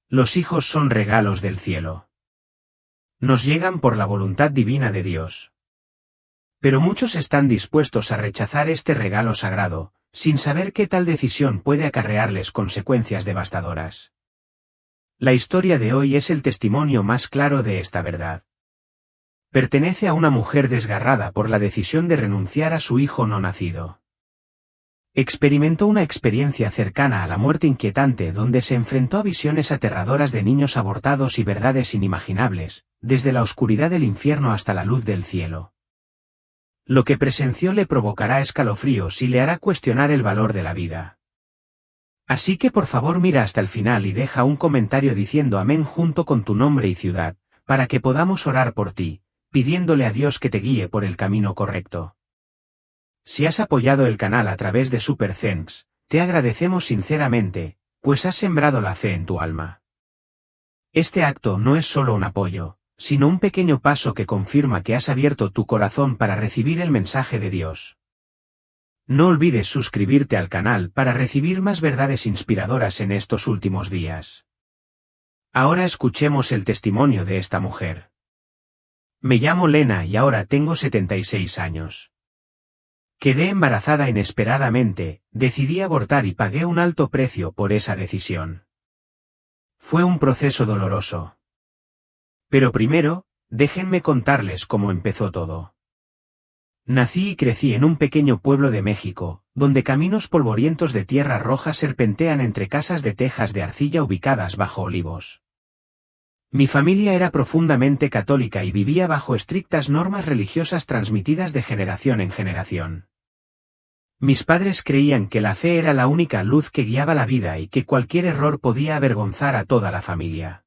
Los hijos son regalos del cielo. Nos llegan por la voluntad divina de Dios. Pero muchos están dispuestos a rechazar este regalo sagrado, sin saber que tal decisión puede acarrearles consecuencias devastadoras. La historia de hoy es el testimonio más claro de esta verdad. Pertenece a una mujer desgarrada por la decisión de renunciar a su hijo no nacido. Experimentó una experiencia cercana a la muerte inquietante donde se enfrentó a visiones aterradoras de niños abortados y verdades inimaginables, desde la oscuridad del infierno hasta la luz del cielo. Lo que presenció le provocará escalofríos y le hará cuestionar el valor de la vida. Así que por favor mira hasta el final y deja un comentario diciendo amén junto con tu nombre y ciudad, para que podamos orar por ti, pidiéndole a Dios que te guíe por el camino correcto. Si has apoyado el canal a través de Super Thanks, te agradecemos sinceramente, pues has sembrado la fe en tu alma. Este acto no es solo un apoyo, sino un pequeño paso que confirma que has abierto tu corazón para recibir el mensaje de Dios. No olvides suscribirte al canal para recibir más verdades inspiradoras en estos últimos días. Ahora escuchemos el testimonio de esta mujer. Me llamo Lena y ahora tengo 76 años. Quedé embarazada inesperadamente, decidí abortar y pagué un alto precio por esa decisión. Fue un proceso doloroso. Pero primero, déjenme contarles cómo empezó todo. Nací y crecí en un pequeño pueblo de México, donde caminos polvorientos de tierra roja serpentean entre casas de tejas de arcilla ubicadas bajo olivos. Mi familia era profundamente católica y vivía bajo estrictas normas religiosas transmitidas de generación en generación. Mis padres creían que la fe era la única luz que guiaba la vida y que cualquier error podía avergonzar a toda la familia.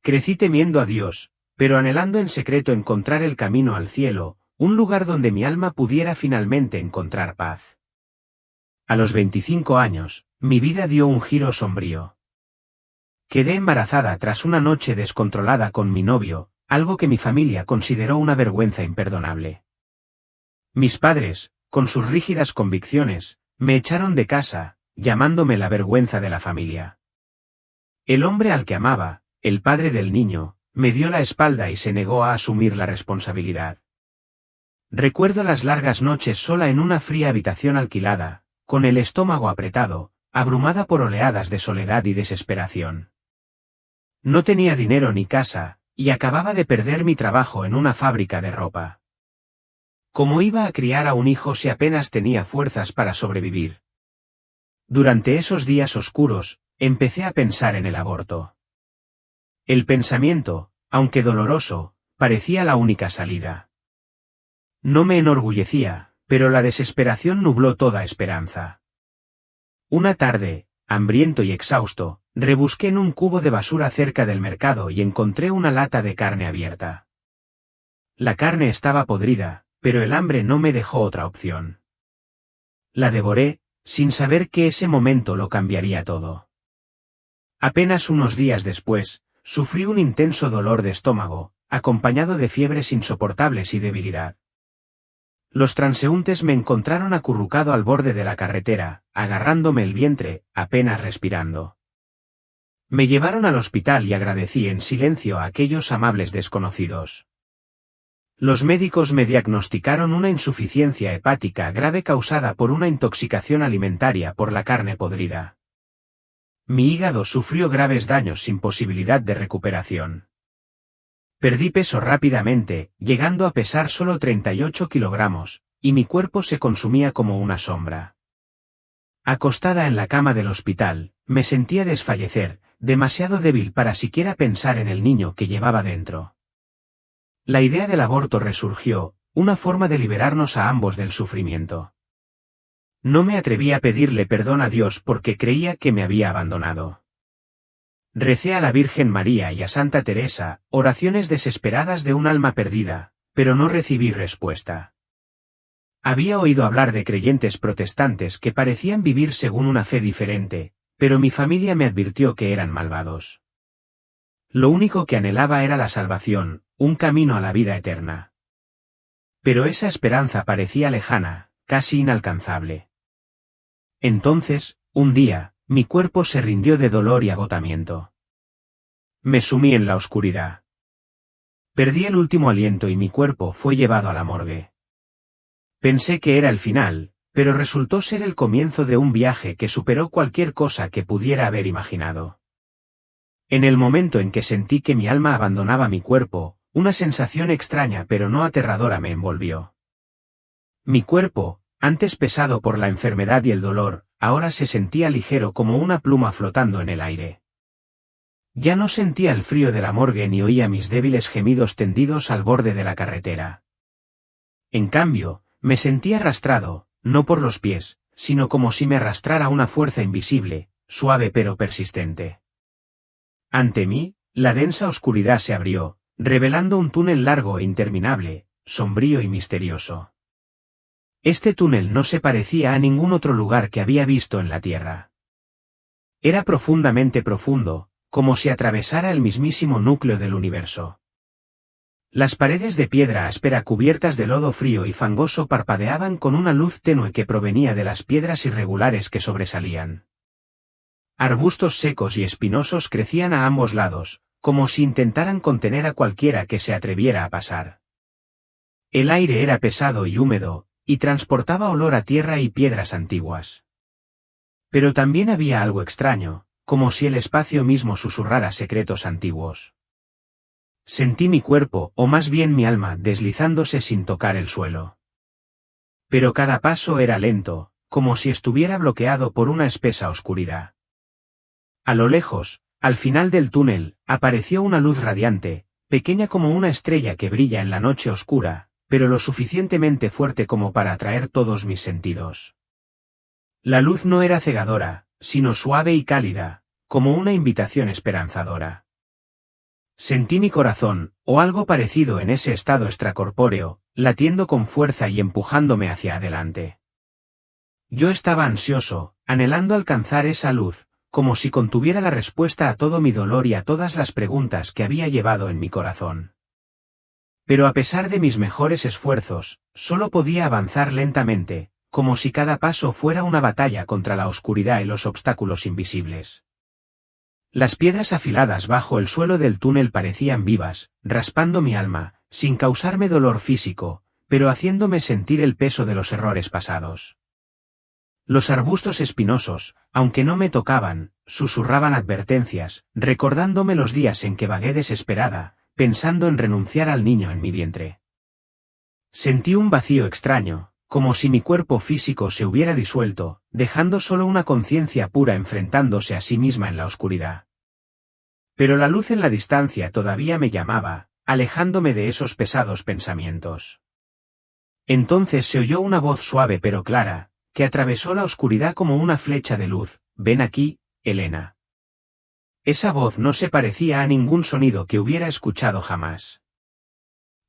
Crecí temiendo a Dios, pero anhelando en secreto encontrar el camino al cielo, un lugar donde mi alma pudiera finalmente encontrar paz. A los 25 años, mi vida dio un giro sombrío. Quedé embarazada tras una noche descontrolada con mi novio, algo que mi familia consideró una vergüenza imperdonable. Mis padres, con sus rígidas convicciones, me echaron de casa, llamándome la vergüenza de la familia. El hombre al que amaba, el padre del niño, me dio la espalda y se negó a asumir la responsabilidad. Recuerdo las largas noches sola en una fría habitación alquilada, con el estómago apretado, abrumada por oleadas de soledad y desesperación. No tenía dinero ni casa, y acababa de perder mi trabajo en una fábrica de ropa. ¿Cómo iba a criar a un hijo si apenas tenía fuerzas para sobrevivir? Durante esos días oscuros, empecé a pensar en el aborto. El pensamiento, aunque doloroso, parecía la única salida. No me enorgullecía, pero la desesperación nubló toda esperanza. Una tarde, hambriento y exhausto, rebusqué en un cubo de basura cerca del mercado y encontré una lata de carne abierta. La carne estaba podrida, pero el hambre no me dejó otra opción. La devoré, sin saber que ese momento lo cambiaría todo. Apenas unos días después, sufrí un intenso dolor de estómago, acompañado de fiebres insoportables y debilidad. Los transeúntes me encontraron acurrucado al borde de la carretera, agarrándome el vientre, apenas respirando. Me llevaron al hospital y agradecí en silencio a aquellos amables desconocidos. Los médicos me diagnosticaron una insuficiencia hepática grave causada por una intoxicación alimentaria por la carne podrida. Mi hígado sufrió graves daños sin posibilidad de recuperación. Perdí peso rápidamente, llegando a pesar solo 38 kilogramos, y mi cuerpo se consumía como una sombra. Acostada en la cama del hospital, me sentía desfallecer, demasiado débil para siquiera pensar en el niño que llevaba dentro. La idea del aborto resurgió, una forma de liberarnos a ambos del sufrimiento. No me atreví a pedirle perdón a Dios porque creía que me había abandonado. Recé a la Virgen María y a Santa Teresa, oraciones desesperadas de un alma perdida, pero no recibí respuesta. Había oído hablar de creyentes protestantes que parecían vivir según una fe diferente, pero mi familia me advirtió que eran malvados. Lo único que anhelaba era la salvación, un camino a la vida eterna. Pero esa esperanza parecía lejana, casi inalcanzable. Entonces, un día, mi cuerpo se rindió de dolor y agotamiento. Me sumí en la oscuridad. Perdí el último aliento y mi cuerpo fue llevado a la morgue. Pensé que era el final, pero resultó ser el comienzo de un viaje que superó cualquier cosa que pudiera haber imaginado. En el momento en que sentí que mi alma abandonaba mi cuerpo, una sensación extraña pero no aterradora me envolvió. Mi cuerpo, antes pesado por la enfermedad y el dolor, ahora se sentía ligero como una pluma flotando en el aire. Ya no sentía el frío de la morgue ni oía mis débiles gemidos tendidos al borde de la carretera. En cambio, me sentía arrastrado, no por los pies, sino como si me arrastrara una fuerza invisible, suave pero persistente. Ante mí, la densa oscuridad se abrió, revelando un túnel largo e interminable, sombrío y misterioso. Este túnel no se parecía a ningún otro lugar que había visto en la Tierra. Era profundamente profundo, como si atravesara el mismísimo núcleo del universo. Las paredes de piedra áspera cubiertas de lodo frío y fangoso parpadeaban con una luz tenue que provenía de las piedras irregulares que sobresalían. Arbustos secos y espinosos crecían a ambos lados, como si intentaran contener a cualquiera que se atreviera a pasar. El aire era pesado y húmedo, y transportaba olor a tierra y piedras antiguas. Pero también había algo extraño, como si el espacio mismo susurrara secretos antiguos. Sentí mi cuerpo, o más bien mi alma, deslizándose sin tocar el suelo. Pero cada paso era lento, como si estuviera bloqueado por una espesa oscuridad. A lo lejos, al final del túnel, apareció una luz radiante, pequeña como una estrella que brilla en la noche oscura, pero lo suficientemente fuerte como para atraer todos mis sentidos. La luz no era cegadora, sino suave y cálida, como una invitación esperanzadora. Sentí mi corazón, o algo parecido en ese estado extracorpóreo, latiendo con fuerza y empujándome hacia adelante. Yo estaba ansioso, anhelando alcanzar esa luz, como si contuviera la respuesta a todo mi dolor y a todas las preguntas que había llevado en mi corazón. Pero a pesar de mis mejores esfuerzos, solo podía avanzar lentamente, como si cada paso fuera una batalla contra la oscuridad y los obstáculos invisibles. Las piedras afiladas bajo el suelo del túnel parecían vivas, raspando mi alma, sin causarme dolor físico, pero haciéndome sentir el peso de los errores pasados. Los arbustos espinosos, aunque no me tocaban, susurraban advertencias, recordándome los días en que vagué desesperada, pensando en renunciar al niño en mi vientre. Sentí un vacío extraño, como si mi cuerpo físico se hubiera disuelto, dejando solo una conciencia pura enfrentándose a sí misma en la oscuridad. Pero la luz en la distancia todavía me llamaba, alejándome de esos pesados pensamientos. Entonces se oyó una voz suave pero clara, que atravesó la oscuridad como una flecha de luz: «Ven aquí, Elena». Esa voz no se parecía a ningún sonido que hubiera escuchado jamás.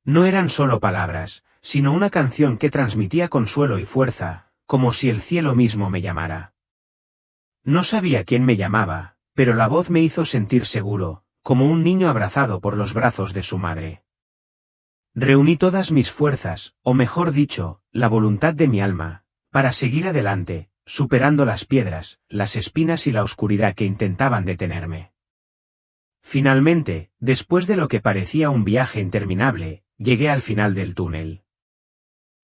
No eran solo palabras, sino una canción que transmitía consuelo y fuerza, como si el cielo mismo me llamara. No sabía quién me llamaba, pero la voz me hizo sentir seguro, como un niño abrazado por los brazos de su madre. Reuní todas mis fuerzas, o mejor dicho, la voluntad de mi alma, para seguir adelante, superando las piedras, las espinas y la oscuridad que intentaban detenerme. Finalmente, después de lo que parecía un viaje interminable, llegué al final del túnel.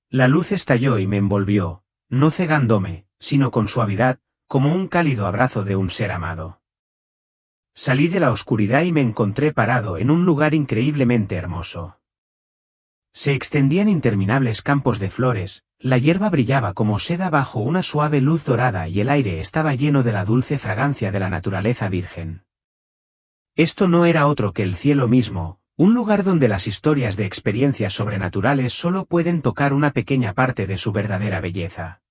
La luz estalló y me envolvió, no cegándome, sino con suavidad, como un cálido abrazo de un ser amado. Salí de la oscuridad y me encontré parado en un lugar increíblemente hermoso. Se extendían interminables campos de flores, la hierba brillaba como seda bajo una suave luz dorada y el aire estaba lleno de la dulce fragancia de la naturaleza virgen. Esto no era otro que el cielo mismo, un lugar donde las historias de experiencias sobrenaturales solo pueden tocar una pequeña parte de su verdadera belleza.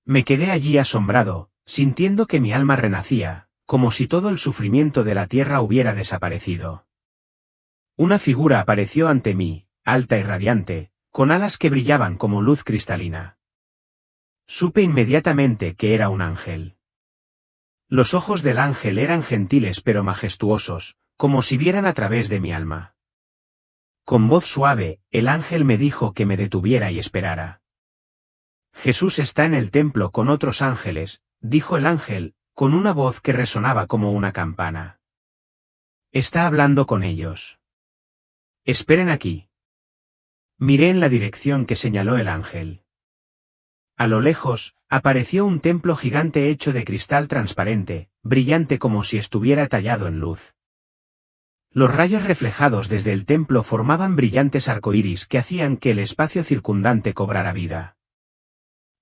Me quedé allí asombrado, sintiendo que mi alma renacía, como si todo el sufrimiento de la tierra hubiera desaparecido. Una figura apareció ante mí, alta y radiante, con alas que brillaban como luz cristalina. Supe inmediatamente que era un ángel. Los ojos del ángel eran gentiles pero majestuosos, como si vieran a través de mi alma. Con voz suave, el ángel me dijo que me detuviera y esperara. «Jesús está en el templo con otros ángeles», dijo el ángel, con una voz que resonaba como una campana. Está hablando con ellos. Esperen aquí. Miré en la dirección que señaló el ángel. A lo lejos, apareció un templo gigante hecho de cristal transparente, brillante como si estuviera tallado en luz. Los rayos reflejados desde el templo formaban brillantes arcoíris que hacían que el espacio circundante cobrara vida.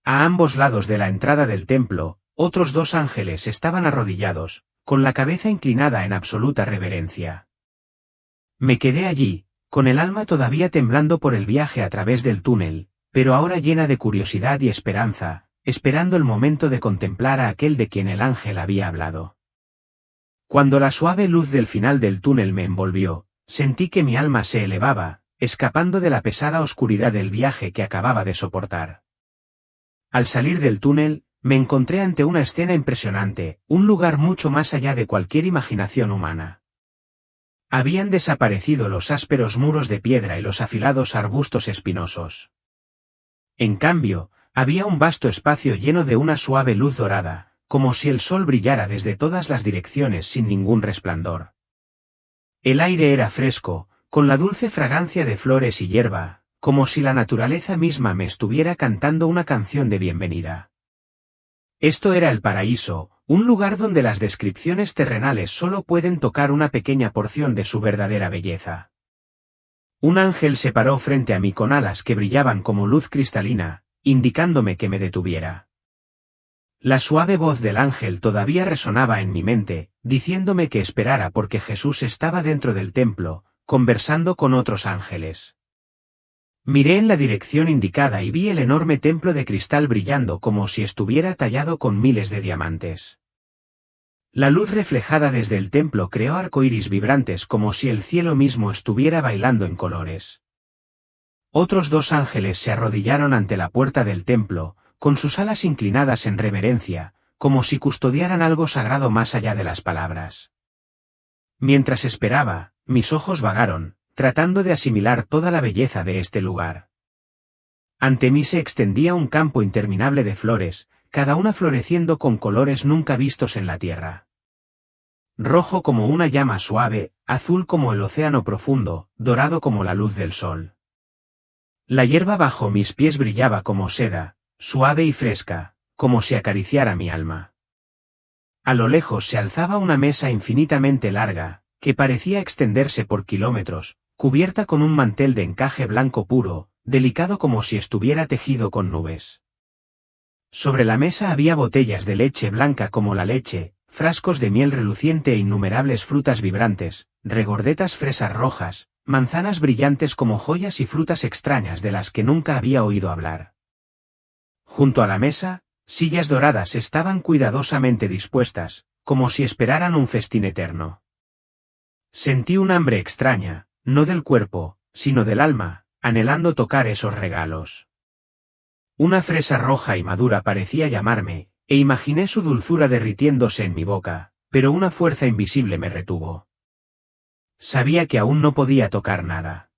A ambos lados de la entrada del templo, otros 2 ángeles estaban arrodillados, con la cabeza inclinada en absoluta reverencia. Me quedé allí, con el alma todavía temblando por el viaje a través del túnel, pero ahora llena de curiosidad y esperanza, esperando el momento de contemplar a aquel de quien el ángel había hablado. Cuando la suave luz del final del túnel me envolvió, sentí que mi alma se elevaba, escapando de la pesada oscuridad del viaje que acababa de soportar. Al salir del túnel, me encontré ante una escena impresionante, un lugar mucho más allá de cualquier imaginación humana. Habían desaparecido los ásperos muros de piedra y los afilados arbustos espinosos. En cambio, había un vasto espacio lleno de una suave luz dorada, como si el sol brillara desde todas las direcciones sin ningún resplandor. El aire era fresco, con la dulce fragancia de flores y hierba, como si la naturaleza misma me estuviera cantando una canción de bienvenida. Esto era el paraíso, un lugar donde las descripciones terrenales solo pueden tocar una pequeña porción de su verdadera belleza. Un ángel se paró frente a mí con alas que brillaban como luz cristalina, indicándome que me detuviera. La suave voz del ángel todavía resonaba en mi mente, diciéndome que esperara porque Jesús estaba dentro del templo, conversando con otros ángeles. Miré en la dirección indicada y vi el enorme templo de cristal brillando como si estuviera tallado con miles de diamantes. La luz reflejada desde el templo creó arcoíris vibrantes como si el cielo mismo estuviera bailando en colores. Otros 2 ángeles se arrodillaron ante la puerta del templo, con sus alas inclinadas en reverencia, como si custodiaran algo sagrado más allá de las palabras. Mientras esperaba, mis ojos vagaron, tratando de asimilar toda la belleza de este lugar. Ante mí se extendía un campo interminable de flores, cada una floreciendo con colores nunca vistos en la tierra. Rojo como una llama suave, azul como el océano profundo, dorado como la luz del sol. La hierba bajo mis pies brillaba como seda, suave y fresca, como si acariciara mi alma. A lo lejos se alzaba una mesa infinitamente larga, que parecía extenderse por kilómetros, cubierta con un mantel de encaje blanco puro, delicado como si estuviera tejido con nubes. Sobre la mesa había botellas de leche blanca como la leche, frascos de miel reluciente e innumerables frutas vibrantes, regordetas fresas rojas, manzanas brillantes como joyas y frutas extrañas de las que nunca había oído hablar. Junto a la mesa, sillas doradas estaban cuidadosamente dispuestas, como si esperaran un festín eterno. Sentí un hambre extraña, no del cuerpo, sino del alma, anhelando tocar esos regalos. Una fresa roja y madura parecía llamarme, e imaginé su dulzura derritiéndose en mi boca, pero una fuerza invisible me retuvo. Sabía que aún no podía tocar nada.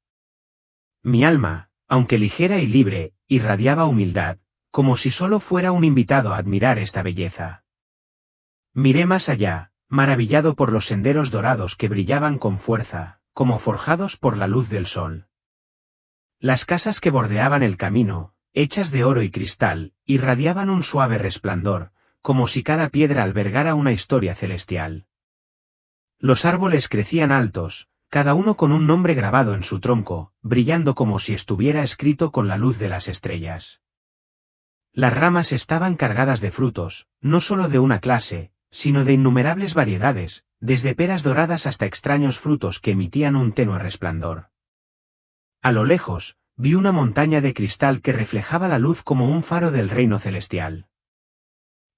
Mi alma, aunque ligera y libre, irradiaba humildad, como si solo fuera un invitado a admirar esta belleza. Miré más allá, maravillado por los senderos dorados que brillaban con fuerza, como forjados por la luz del sol. Las casas que bordeaban el camino, hechas de oro y cristal, irradiaban un suave resplandor, como si cada piedra albergara una historia celestial. Los árboles crecían altos, cada uno con un nombre grabado en su tronco, brillando como si estuviera escrito con la luz de las estrellas. Las ramas estaban cargadas de frutos, no solo de una clase, sino de innumerables variedades, desde peras doradas hasta extraños frutos que emitían un tenue resplandor. A lo lejos, vi una montaña de cristal que reflejaba la luz como un faro del reino celestial.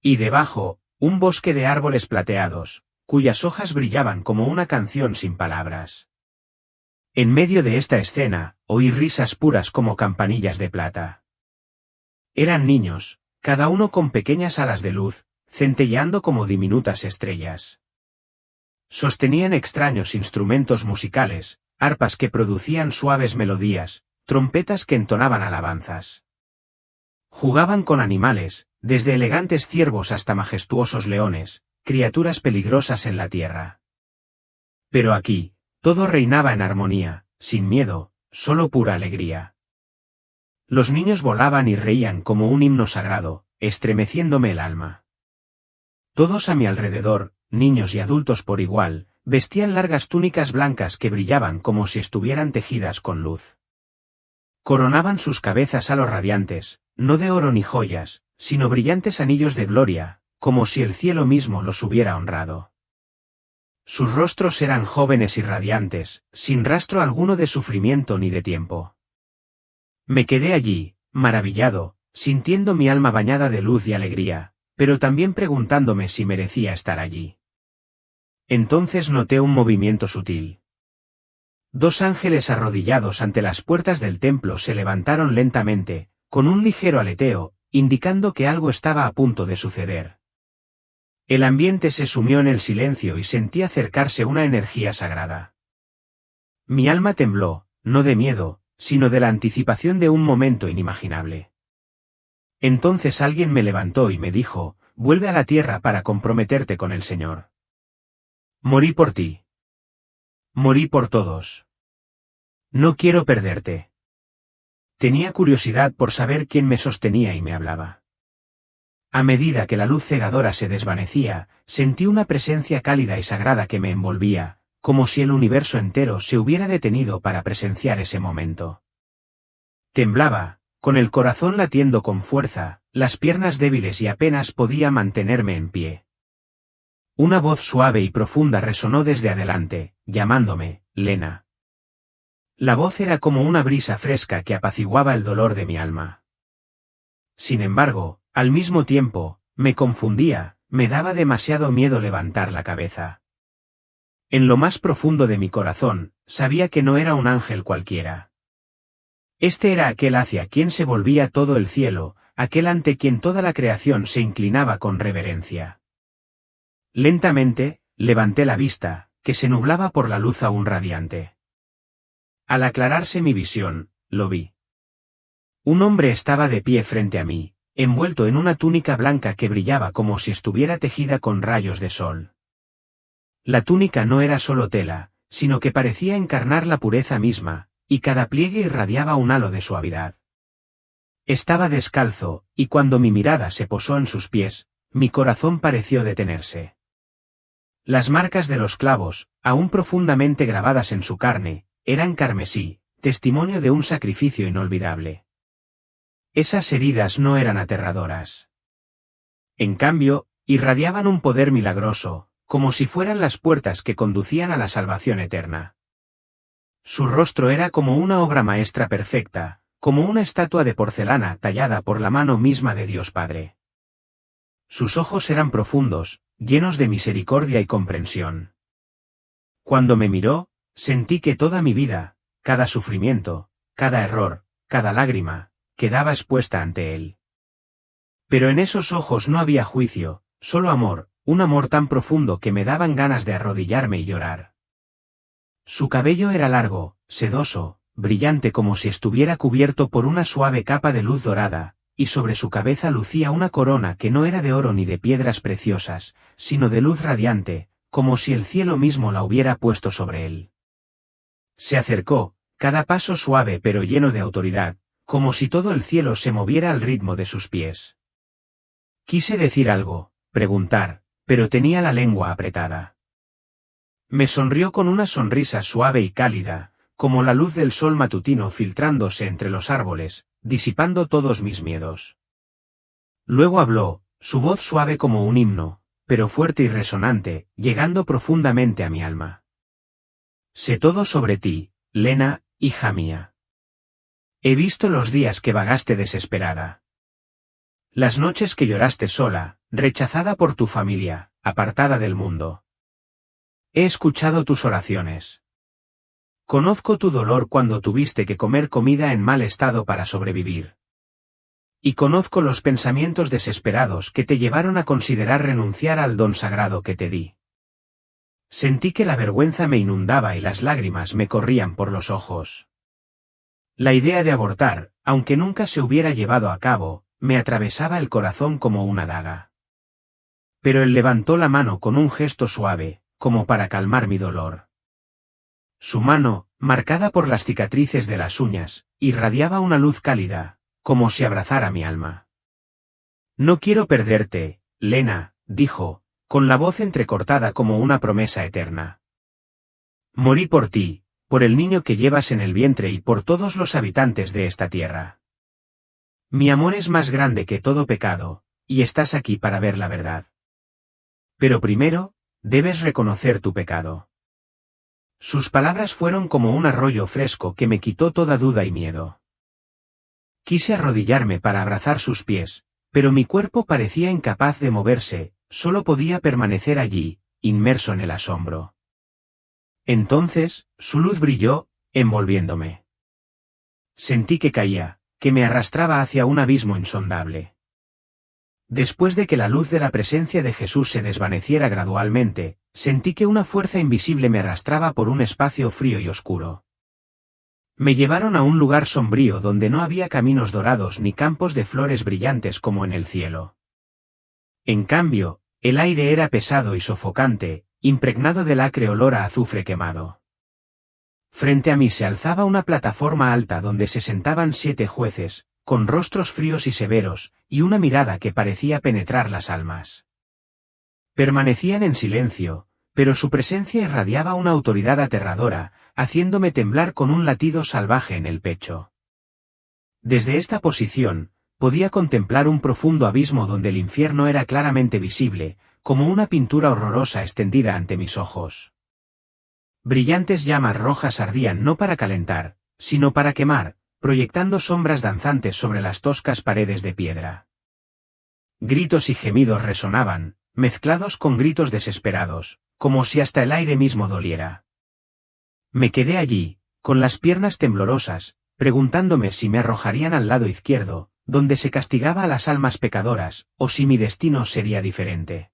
Y debajo, un bosque de árboles plateados, cuyas hojas brillaban como una canción sin palabras. En medio de esta escena, oí risas puras como campanillas de plata. Eran niños, cada uno con pequeñas alas de luz, centelleando como diminutas estrellas. Sostenían extraños instrumentos musicales, arpas que producían suaves melodías, trompetas que entonaban alabanzas. Jugaban con animales, desde elegantes ciervos hasta majestuosos leones, criaturas peligrosas en la tierra. Pero aquí, todo reinaba en armonía, sin miedo, solo pura alegría. Los niños volaban y reían como un himno sagrado, estremeciéndome el alma. Todos a mi alrededor, niños y adultos por igual, vestían largas túnicas blancas que brillaban como si estuvieran tejidas con luz. Coronaban sus cabezas halos radiantes, no de oro ni joyas, sino brillantes anillos de gloria, como si el cielo mismo los hubiera honrado. Sus rostros eran jóvenes y radiantes, sin rastro alguno de sufrimiento ni de tiempo. Me quedé allí, maravillado, sintiendo mi alma bañada de luz y alegría, pero también preguntándome si merecía estar allí. Entonces noté un movimiento sutil. Dos ángeles arrodillados ante las puertas del templo se levantaron lentamente, con un ligero aleteo, indicando que algo estaba a punto de suceder. El ambiente se sumió en el silencio y sentí acercarse una energía sagrada. Mi alma tembló, no de miedo, sino de la anticipación de un momento inimaginable. Entonces alguien me levantó y me dijo, vuelve a la tierra para comprometerte con el Señor. Morí por ti. Morí por todos. No quiero perderte. Tenía curiosidad por saber quién me sostenía y me hablaba. A medida que la luz cegadora se desvanecía, sentí una presencia cálida y sagrada que me envolvía, como si el universo entero se hubiera detenido para presenciar ese momento. Temblaba, con el corazón latiendo con fuerza, las piernas débiles y apenas podía mantenerme en pie. Una voz suave y profunda resonó desde adelante, llamándome, Lena. La voz era como una brisa fresca que apaciguaba el dolor de mi alma. Sin embargo, al mismo tiempo, me confundía, me daba demasiado miedo levantar la cabeza. En lo más profundo de mi corazón, sabía que no era un ángel cualquiera. Este era aquel hacia quien se volvía todo el cielo, aquel ante quien toda la creación se inclinaba con reverencia. Lentamente, levanté la vista, que se nublaba por la luz aún radiante. Al aclararse mi visión, lo vi. Un hombre estaba de pie frente a mí, envuelto en una túnica blanca que brillaba como si estuviera tejida con rayos de sol. La túnica no era solo tela, sino que parecía encarnar la pureza misma, y cada pliegue irradiaba un halo de suavidad. Estaba descalzo, y cuando mi mirada se posó en sus pies, mi corazón pareció detenerse. Las marcas de los clavos, aún profundamente grabadas en su carne, eran carmesí, testimonio de un sacrificio inolvidable. Esas heridas no eran aterradoras. En cambio, irradiaban un poder milagroso, como si fueran las puertas que conducían a la salvación eterna. Su rostro era como una obra maestra perfecta, como una estatua de porcelana tallada por la mano misma de Dios Padre. Sus ojos eran profundos, llenos de misericordia y comprensión. Cuando me miró, sentí que toda mi vida, cada sufrimiento, cada error, cada lágrima, quedaba expuesta ante él. Pero en esos ojos no había juicio, solo amor, un amor tan profundo que me daban ganas de arrodillarme y llorar. Su cabello era largo, sedoso, brillante como si estuviera cubierto por una suave capa de luz dorada, y sobre su cabeza lucía una corona que no era de oro ni de piedras preciosas, sino de luz radiante, como si el cielo mismo la hubiera puesto sobre él. Se acercó, cada paso suave pero lleno de autoridad, como si todo el cielo se moviera al ritmo de sus pies. Quise decir algo, preguntar, pero tenía la lengua apretada. Me sonrió con una sonrisa suave y cálida, como la luz del sol matutino filtrándose entre los árboles, disipando todos mis miedos. Luego habló, su voz suave como un himno, pero fuerte y resonante, llegando profundamente a mi alma. Sé todo sobre ti, Lena, hija mía. He visto los días que vagaste desesperada. Las noches que lloraste sola, rechazada por tu familia, apartada del mundo. He escuchado tus oraciones. Conozco tu dolor cuando tuviste que comer comida en mal estado para sobrevivir. Y conozco los pensamientos desesperados que te llevaron a considerar renunciar al don sagrado que te di. Sentí que la vergüenza me inundaba y las lágrimas me corrían por los ojos. La idea de abortar, aunque nunca se hubiera llevado a cabo, me atravesaba el corazón como una daga. Pero él levantó la mano con un gesto suave, como para calmar mi dolor. Su mano, marcada por las cicatrices de las uñas, irradiaba una luz cálida, como si abrazara mi alma. No quiero perderte, Lena, dijo, con la voz entrecortada como una promesa eterna. Morí por ti, por el niño que llevas en el vientre y por todos los habitantes de esta tierra. Mi amor es más grande que todo pecado, y estás aquí para ver la verdad. Pero primero, debes reconocer tu pecado. Sus palabras fueron como un arroyo fresco que me quitó toda duda y miedo. Quise arrodillarme para abrazar sus pies, pero mi cuerpo parecía incapaz de moverse, solo podía permanecer allí, inmerso en el asombro. Entonces, su luz brilló, envolviéndome. Sentí que caía, que me arrastraba hacia un abismo insondable. Después de que la luz de la presencia de Jesús se desvaneciera gradualmente, sentí que una fuerza invisible me arrastraba por un espacio frío y oscuro. Me llevaron a un lugar sombrío donde no había caminos dorados ni campos de flores brillantes como en el cielo. En cambio, el aire era pesado y sofocante, impregnado del acre olor a azufre quemado. Frente a mí se alzaba una plataforma alta donde se sentaban 7 jueces, con rostros fríos y severos, y una mirada que parecía penetrar las almas. Permanecían en silencio, pero su presencia irradiaba una autoridad aterradora, haciéndome temblar con un latido salvaje en el pecho. Desde esta posición, podía contemplar un profundo abismo donde el infierno era claramente visible, como una pintura horrorosa extendida ante mis ojos. Brillantes llamas rojas ardían no para calentar, sino para quemar, proyectando sombras danzantes sobre las toscas paredes de piedra. Gritos y gemidos resonaban, mezclados con gritos desesperados, como si hasta el aire mismo doliera. Me quedé allí, con las piernas temblorosas, preguntándome si me arrojarían al lado izquierdo, donde se castigaba a las almas pecadoras, o si mi destino sería diferente.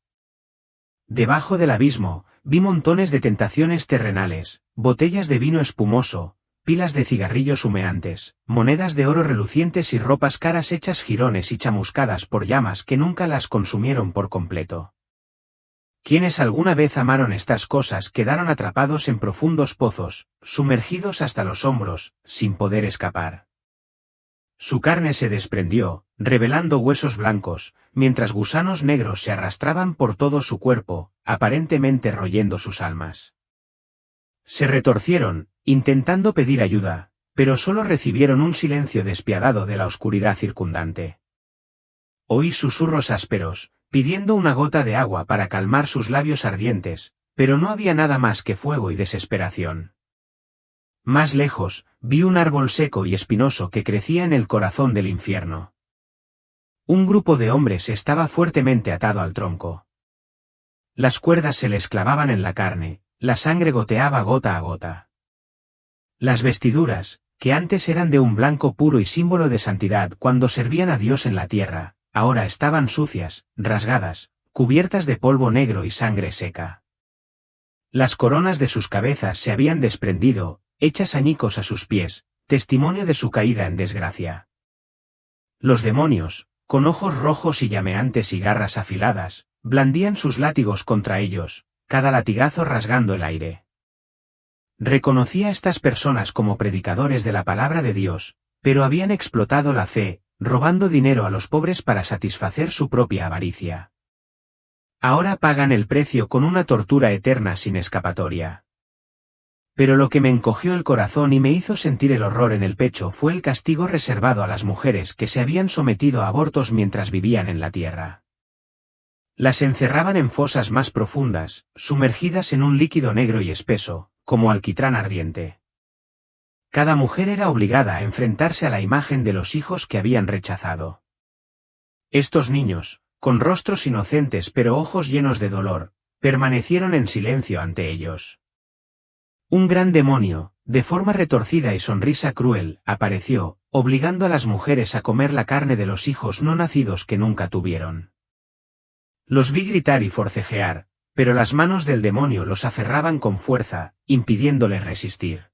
Debajo del abismo, vi montones de tentaciones terrenales, botellas de vino espumoso, pilas de cigarrillos humeantes, monedas de oro relucientes y ropas caras hechas jirones y chamuscadas por llamas que nunca las consumieron por completo. Quienes alguna vez amaron estas cosas quedaron atrapados en profundos pozos, sumergidos hasta los hombros, sin poder escapar. Su carne se desprendió, revelando huesos blancos, mientras gusanos negros se arrastraban por todo su cuerpo, aparentemente royendo sus almas. Se retorcieron, intentando pedir ayuda, pero solo recibieron un silencio despiadado de la oscuridad circundante. Oí susurros ásperos, pidiendo una gota de agua para calmar sus labios ardientes, pero no había nada más que fuego y desesperación. Más lejos, vi un árbol seco y espinoso que crecía en el corazón del infierno. Un grupo de hombres estaba fuertemente atado al tronco. Las cuerdas se les clavaban en la carne, la sangre goteaba gota a gota. Las vestiduras, que antes eran de un blanco puro y símbolo de santidad cuando servían a Dios en la tierra, ahora estaban sucias, rasgadas, cubiertas de polvo negro y sangre seca. Las coronas de sus cabezas se habían desprendido, hechas añicos a sus pies, testimonio de su caída en desgracia. Los demonios, con ojos rojos y llameantes y garras afiladas, blandían sus látigos contra ellos, cada latigazo rasgando el aire. Reconocí a estas personas como predicadores de la palabra de Dios, pero habían explotado la fe, robando dinero a los pobres para satisfacer su propia avaricia. Ahora pagan el precio con una tortura eterna sin escapatoria. Pero lo que me encogió el corazón y me hizo sentir el horror en el pecho fue el castigo reservado a las mujeres que se habían sometido a abortos mientras vivían en la tierra. Las encerraban en fosas más profundas, sumergidas en un líquido negro y espeso, como alquitrán ardiente. Cada mujer era obligada a enfrentarse a la imagen de los hijos que habían rechazado. Estos niños, con rostros inocentes pero ojos llenos de dolor, permanecieron en silencio ante ellos. Un gran demonio, de forma retorcida y sonrisa cruel, apareció, obligando a las mujeres a comer la carne de los hijos no nacidos que nunca tuvieron. Los vi gritar y forcejear, pero las manos del demonio los aferraban con fuerza, impidiéndoles resistir.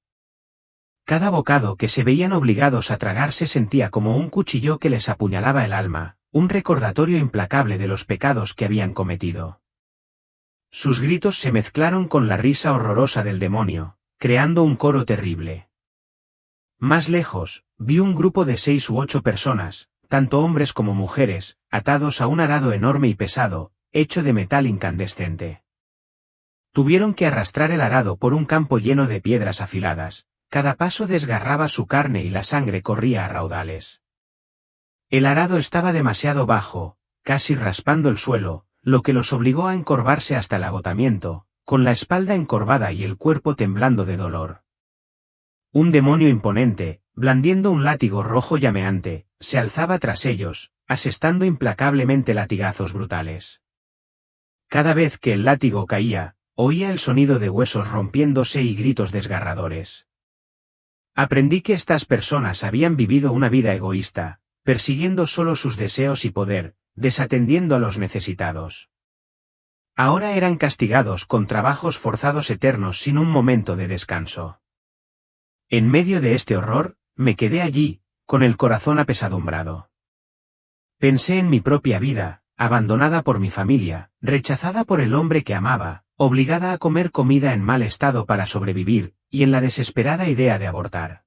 Cada bocado que se veían obligados a tragar se sentía como un cuchillo que les apuñalaba el alma, un recordatorio implacable de los pecados que habían cometido. Sus gritos se mezclaron con la risa horrorosa del demonio, creando un coro terrible. Más lejos, vi un grupo de 6 u 8 personas, tanto hombres como mujeres, atados a un arado enorme y pesado, hecho de metal incandescente. Tuvieron que arrastrar el arado por un campo lleno de piedras afiladas, cada paso desgarraba su carne y la sangre corría a raudales. El arado estaba demasiado bajo, casi raspando el suelo, lo que los obligó a encorvarse hasta el agotamiento, con la espalda encorvada y el cuerpo temblando de dolor. Un demonio imponente, blandiendo un látigo rojo llameante, se alzaba tras ellos, asestando implacablemente latigazos brutales. Cada vez que el látigo caía, oía el sonido de huesos rompiéndose y gritos desgarradores. Aprendí que estas personas habían vivido una vida egoísta, persiguiendo solo sus deseos y poder, desatendiendo a los necesitados. Ahora eran castigados con trabajos forzados eternos sin un momento de descanso. En medio de este horror, me quedé allí, con el corazón apesadumbrado. Pensé en mi propia vida, abandonada por mi familia, rechazada por el hombre que amaba, obligada a comer comida en mal estado para sobrevivir, y en la desesperada idea de abortar.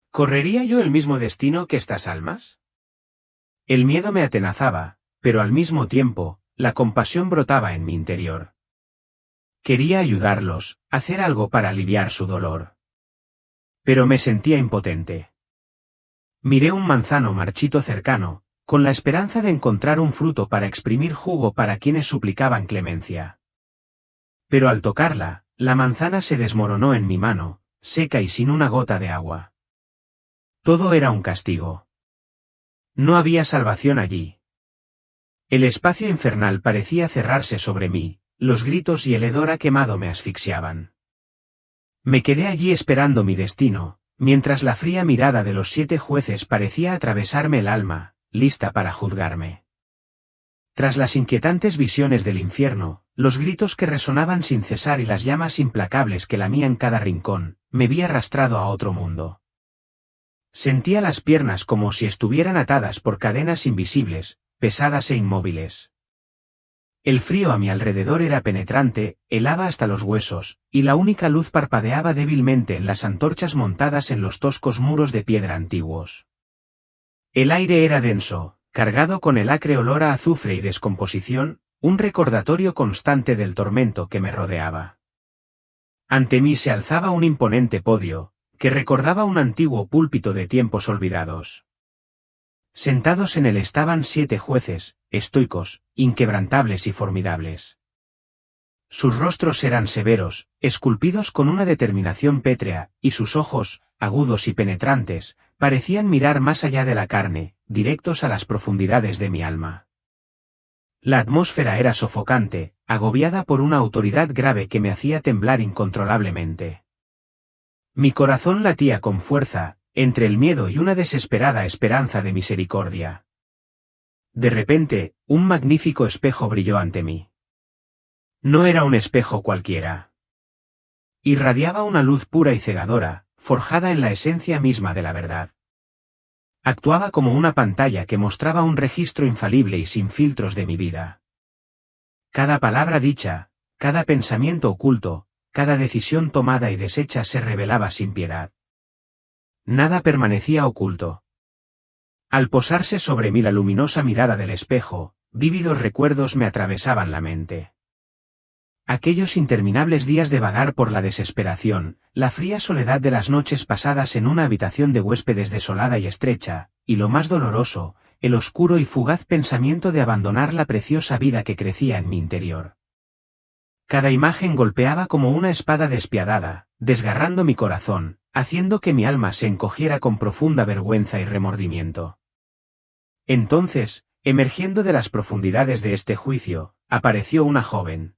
¿Correría yo el mismo destino que estas almas? El miedo me atenazaba, pero al mismo tiempo, la compasión brotaba en mi interior. Quería ayudarlos, hacer algo para aliviar su dolor. Pero me sentía impotente. Miré un manzano marchito cercano, con la esperanza de encontrar un fruto para exprimir jugo para quienes suplicaban clemencia. Pero al tocarla, la manzana se desmoronó en mi mano, seca y sin una gota de agua. Todo era un castigo. No había salvación allí. El espacio infernal parecía cerrarse sobre mí, los gritos y el hedor a quemado me asfixiaban. Me quedé allí esperando mi destino, mientras la fría mirada de los 7 jueces parecía atravesarme el alma, lista para juzgarme. Tras las inquietantes visiones del infierno, los gritos que resonaban sin cesar y las llamas implacables que lamían cada rincón, me vi arrastrado a otro mundo. Sentía las piernas como si estuvieran atadas por cadenas invisibles, pesadas e inmóviles. El frío a mi alrededor era penetrante, helaba hasta los huesos, y la única luz parpadeaba débilmente en las antorchas montadas en los toscos muros de piedra antiguos. El aire era denso, cargado con el acre olor a azufre y descomposición, un recordatorio constante del tormento que me rodeaba. Ante mí se alzaba un imponente podio, que recordaba un antiguo púlpito de tiempos olvidados. Sentados en él estaban 7 jueces, estoicos, inquebrantables y formidables. Sus rostros eran severos, esculpidos con una determinación pétrea, y sus ojos, agudos y penetrantes, parecían mirar más allá de la carne, directos a las profundidades de mi alma. La atmósfera era sofocante, agobiada por una autoridad grave que me hacía temblar incontrolablemente. Mi corazón latía con fuerza, entre el miedo y una desesperada esperanza de misericordia. De repente, un magnífico espejo brilló ante mí. No era un espejo cualquiera. Irradiaba una luz pura y cegadora, forjada en la esencia misma de la verdad. Actuaba como una pantalla que mostraba un registro infalible y sin filtros de mi vida. Cada palabra dicha, cada pensamiento oculto, cada decisión tomada y deshecha se revelaba sin piedad. Nada permanecía oculto. Al posarse sobre mí la luminosa mirada del espejo, vívidos recuerdos me atravesaban la mente. Aquellos interminables días de vagar por la desesperación, la fría soledad de las noches pasadas en una habitación de huéspedes desolada y estrecha, y lo más doloroso, el oscuro y fugaz pensamiento de abandonar la preciosa vida que crecía en mi interior. Cada imagen golpeaba como una espada despiadada, desgarrando mi corazón, haciendo que mi alma se encogiera con profunda vergüenza y remordimiento. Entonces, emergiendo de las profundidades de este juicio, apareció una joven.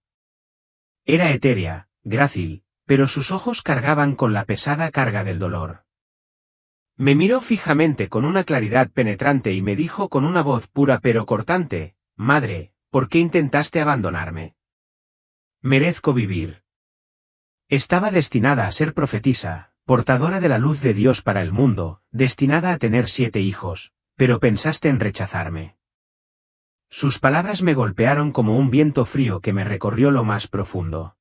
Era etérea, grácil, pero sus ojos cargaban con la pesada carga del dolor. Me miró fijamente con una claridad penetrante y me dijo con una voz pura pero cortante: «Madre, ¿por qué intentaste abandonarme? Merezco vivir». Estaba destinada a ser profetisa, portadora de la luz de Dios para el mundo, destinada a tener 7 hijos, pero pensaste en rechazarme. Sus palabras me golpearon como un viento frío que me recorrió lo más profundo.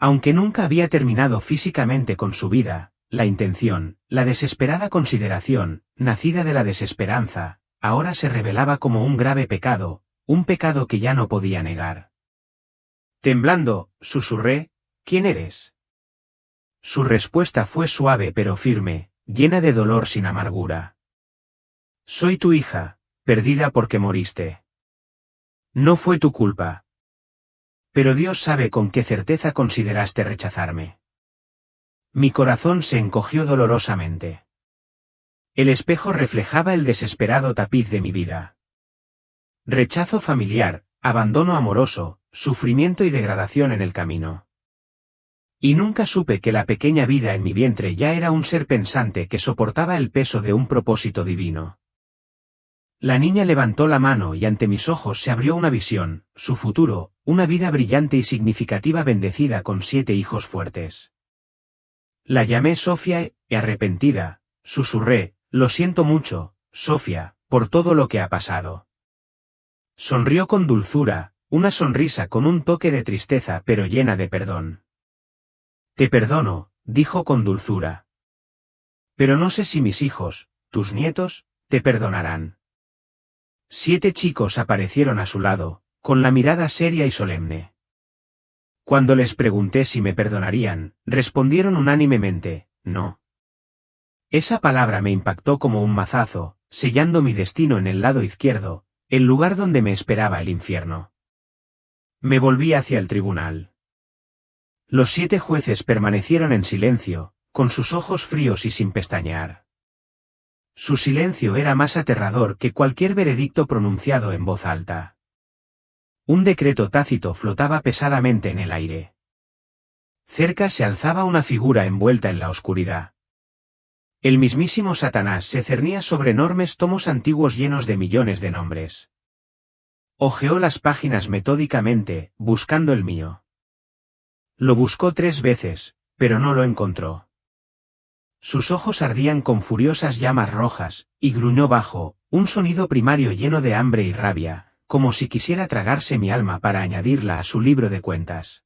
Aunque nunca había terminado físicamente con su vida, la intención, la desesperada consideración, nacida de la desesperanza, ahora se revelaba como un grave pecado, un pecado que ya no podía negar. Temblando, susurré, ¿quién eres? Su respuesta fue suave pero firme, llena de dolor sin amargura. Soy tu hija, perdida porque moriste. No fue tu culpa. Pero Dios sabe con qué certeza consideraste rechazarme. Mi corazón se encogió dolorosamente. El espejo reflejaba el desesperado tapiz de mi vida. Rechazo familiar, abandono amoroso, sufrimiento y degradación en el camino. Y nunca supe que la pequeña vida en mi vientre ya era un ser pensante que soportaba el peso de un propósito divino. La niña levantó la mano y ante mis ojos se abrió una visión, su futuro, una vida brillante y significativa bendecida con 7 hijos fuertes. La llamé Sofía y arrepentida, susurré, lo siento mucho, Sofía, por todo lo que ha pasado. Sonrió con dulzura, una sonrisa con un toque de tristeza pero llena de perdón. Te perdono, dijo con dulzura. Pero no sé si mis hijos, tus nietos, te perdonarán. 7 chicos aparecieron a su lado, con la mirada seria y solemne. Cuando les pregunté si me perdonarían, respondieron unánimemente, no. Esa palabra me impactó como un mazazo, sellando mi destino en el lado izquierdo, el lugar donde me esperaba el infierno. Me volví hacia el tribunal. Los 7 jueces permanecieron en silencio, con sus ojos fríos y sin pestañear. Su silencio era más aterrador que cualquier veredicto pronunciado en voz alta. Un decreto tácito flotaba pesadamente en el aire. Cerca se alzaba una figura envuelta en la oscuridad. El mismísimo Satanás se cernía sobre enormes tomos antiguos llenos de millones de nombres. Hojeó las páginas metódicamente, buscando el mío. Lo buscó 3 veces, pero no lo encontró. Sus ojos ardían con furiosas llamas rojas, y gruñó bajo, un sonido primario lleno de hambre y rabia, como si quisiera tragarse mi alma para añadirla a su libro de cuentas.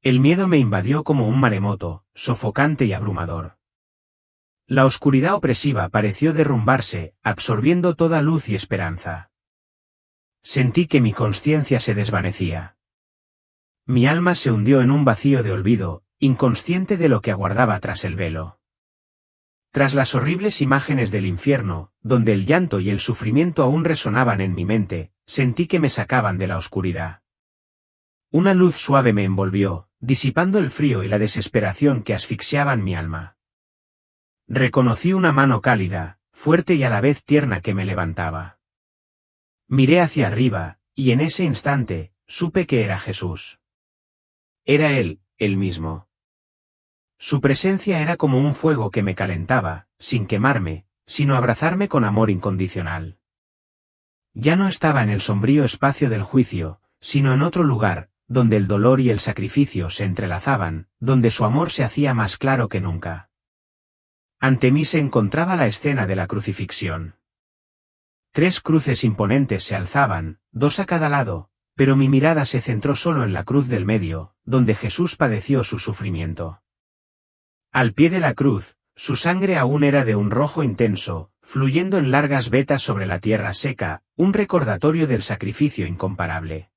El miedo me invadió como un maremoto, sofocante y abrumador. La oscuridad opresiva pareció derrumbarse, absorbiendo toda luz y esperanza. Sentí que mi consciencia se desvanecía. Mi alma se hundió en un vacío de olvido, inconsciente de lo que aguardaba tras el velo. Tras las horribles imágenes del infierno, donde el llanto y el sufrimiento aún resonaban en mi mente, sentí que me sacaban de la oscuridad. Una luz suave me envolvió, disipando el frío y la desesperación que asfixiaban mi alma. Reconocí una mano cálida, fuerte y a la vez tierna que me levantaba. Miré hacia arriba, y en ese instante, supe que era Jesús. Era él mismo. Su presencia era como un fuego que me calentaba, sin quemarme, sino abrazarme con amor incondicional. Ya no estaba en el sombrío espacio del juicio, sino en otro lugar, donde el dolor y el sacrificio se entrelazaban, donde su amor se hacía más claro que nunca. Ante mí se encontraba la escena de la crucifixión. 3 cruces imponentes se alzaban, 2 a cada lado, pero mi mirada se centró solo en la cruz del medio, donde Jesús padeció su sufrimiento. Al pie de la cruz, su sangre aún era de un rojo intenso, fluyendo en largas vetas sobre la tierra seca, un recordatorio del sacrificio incomparable.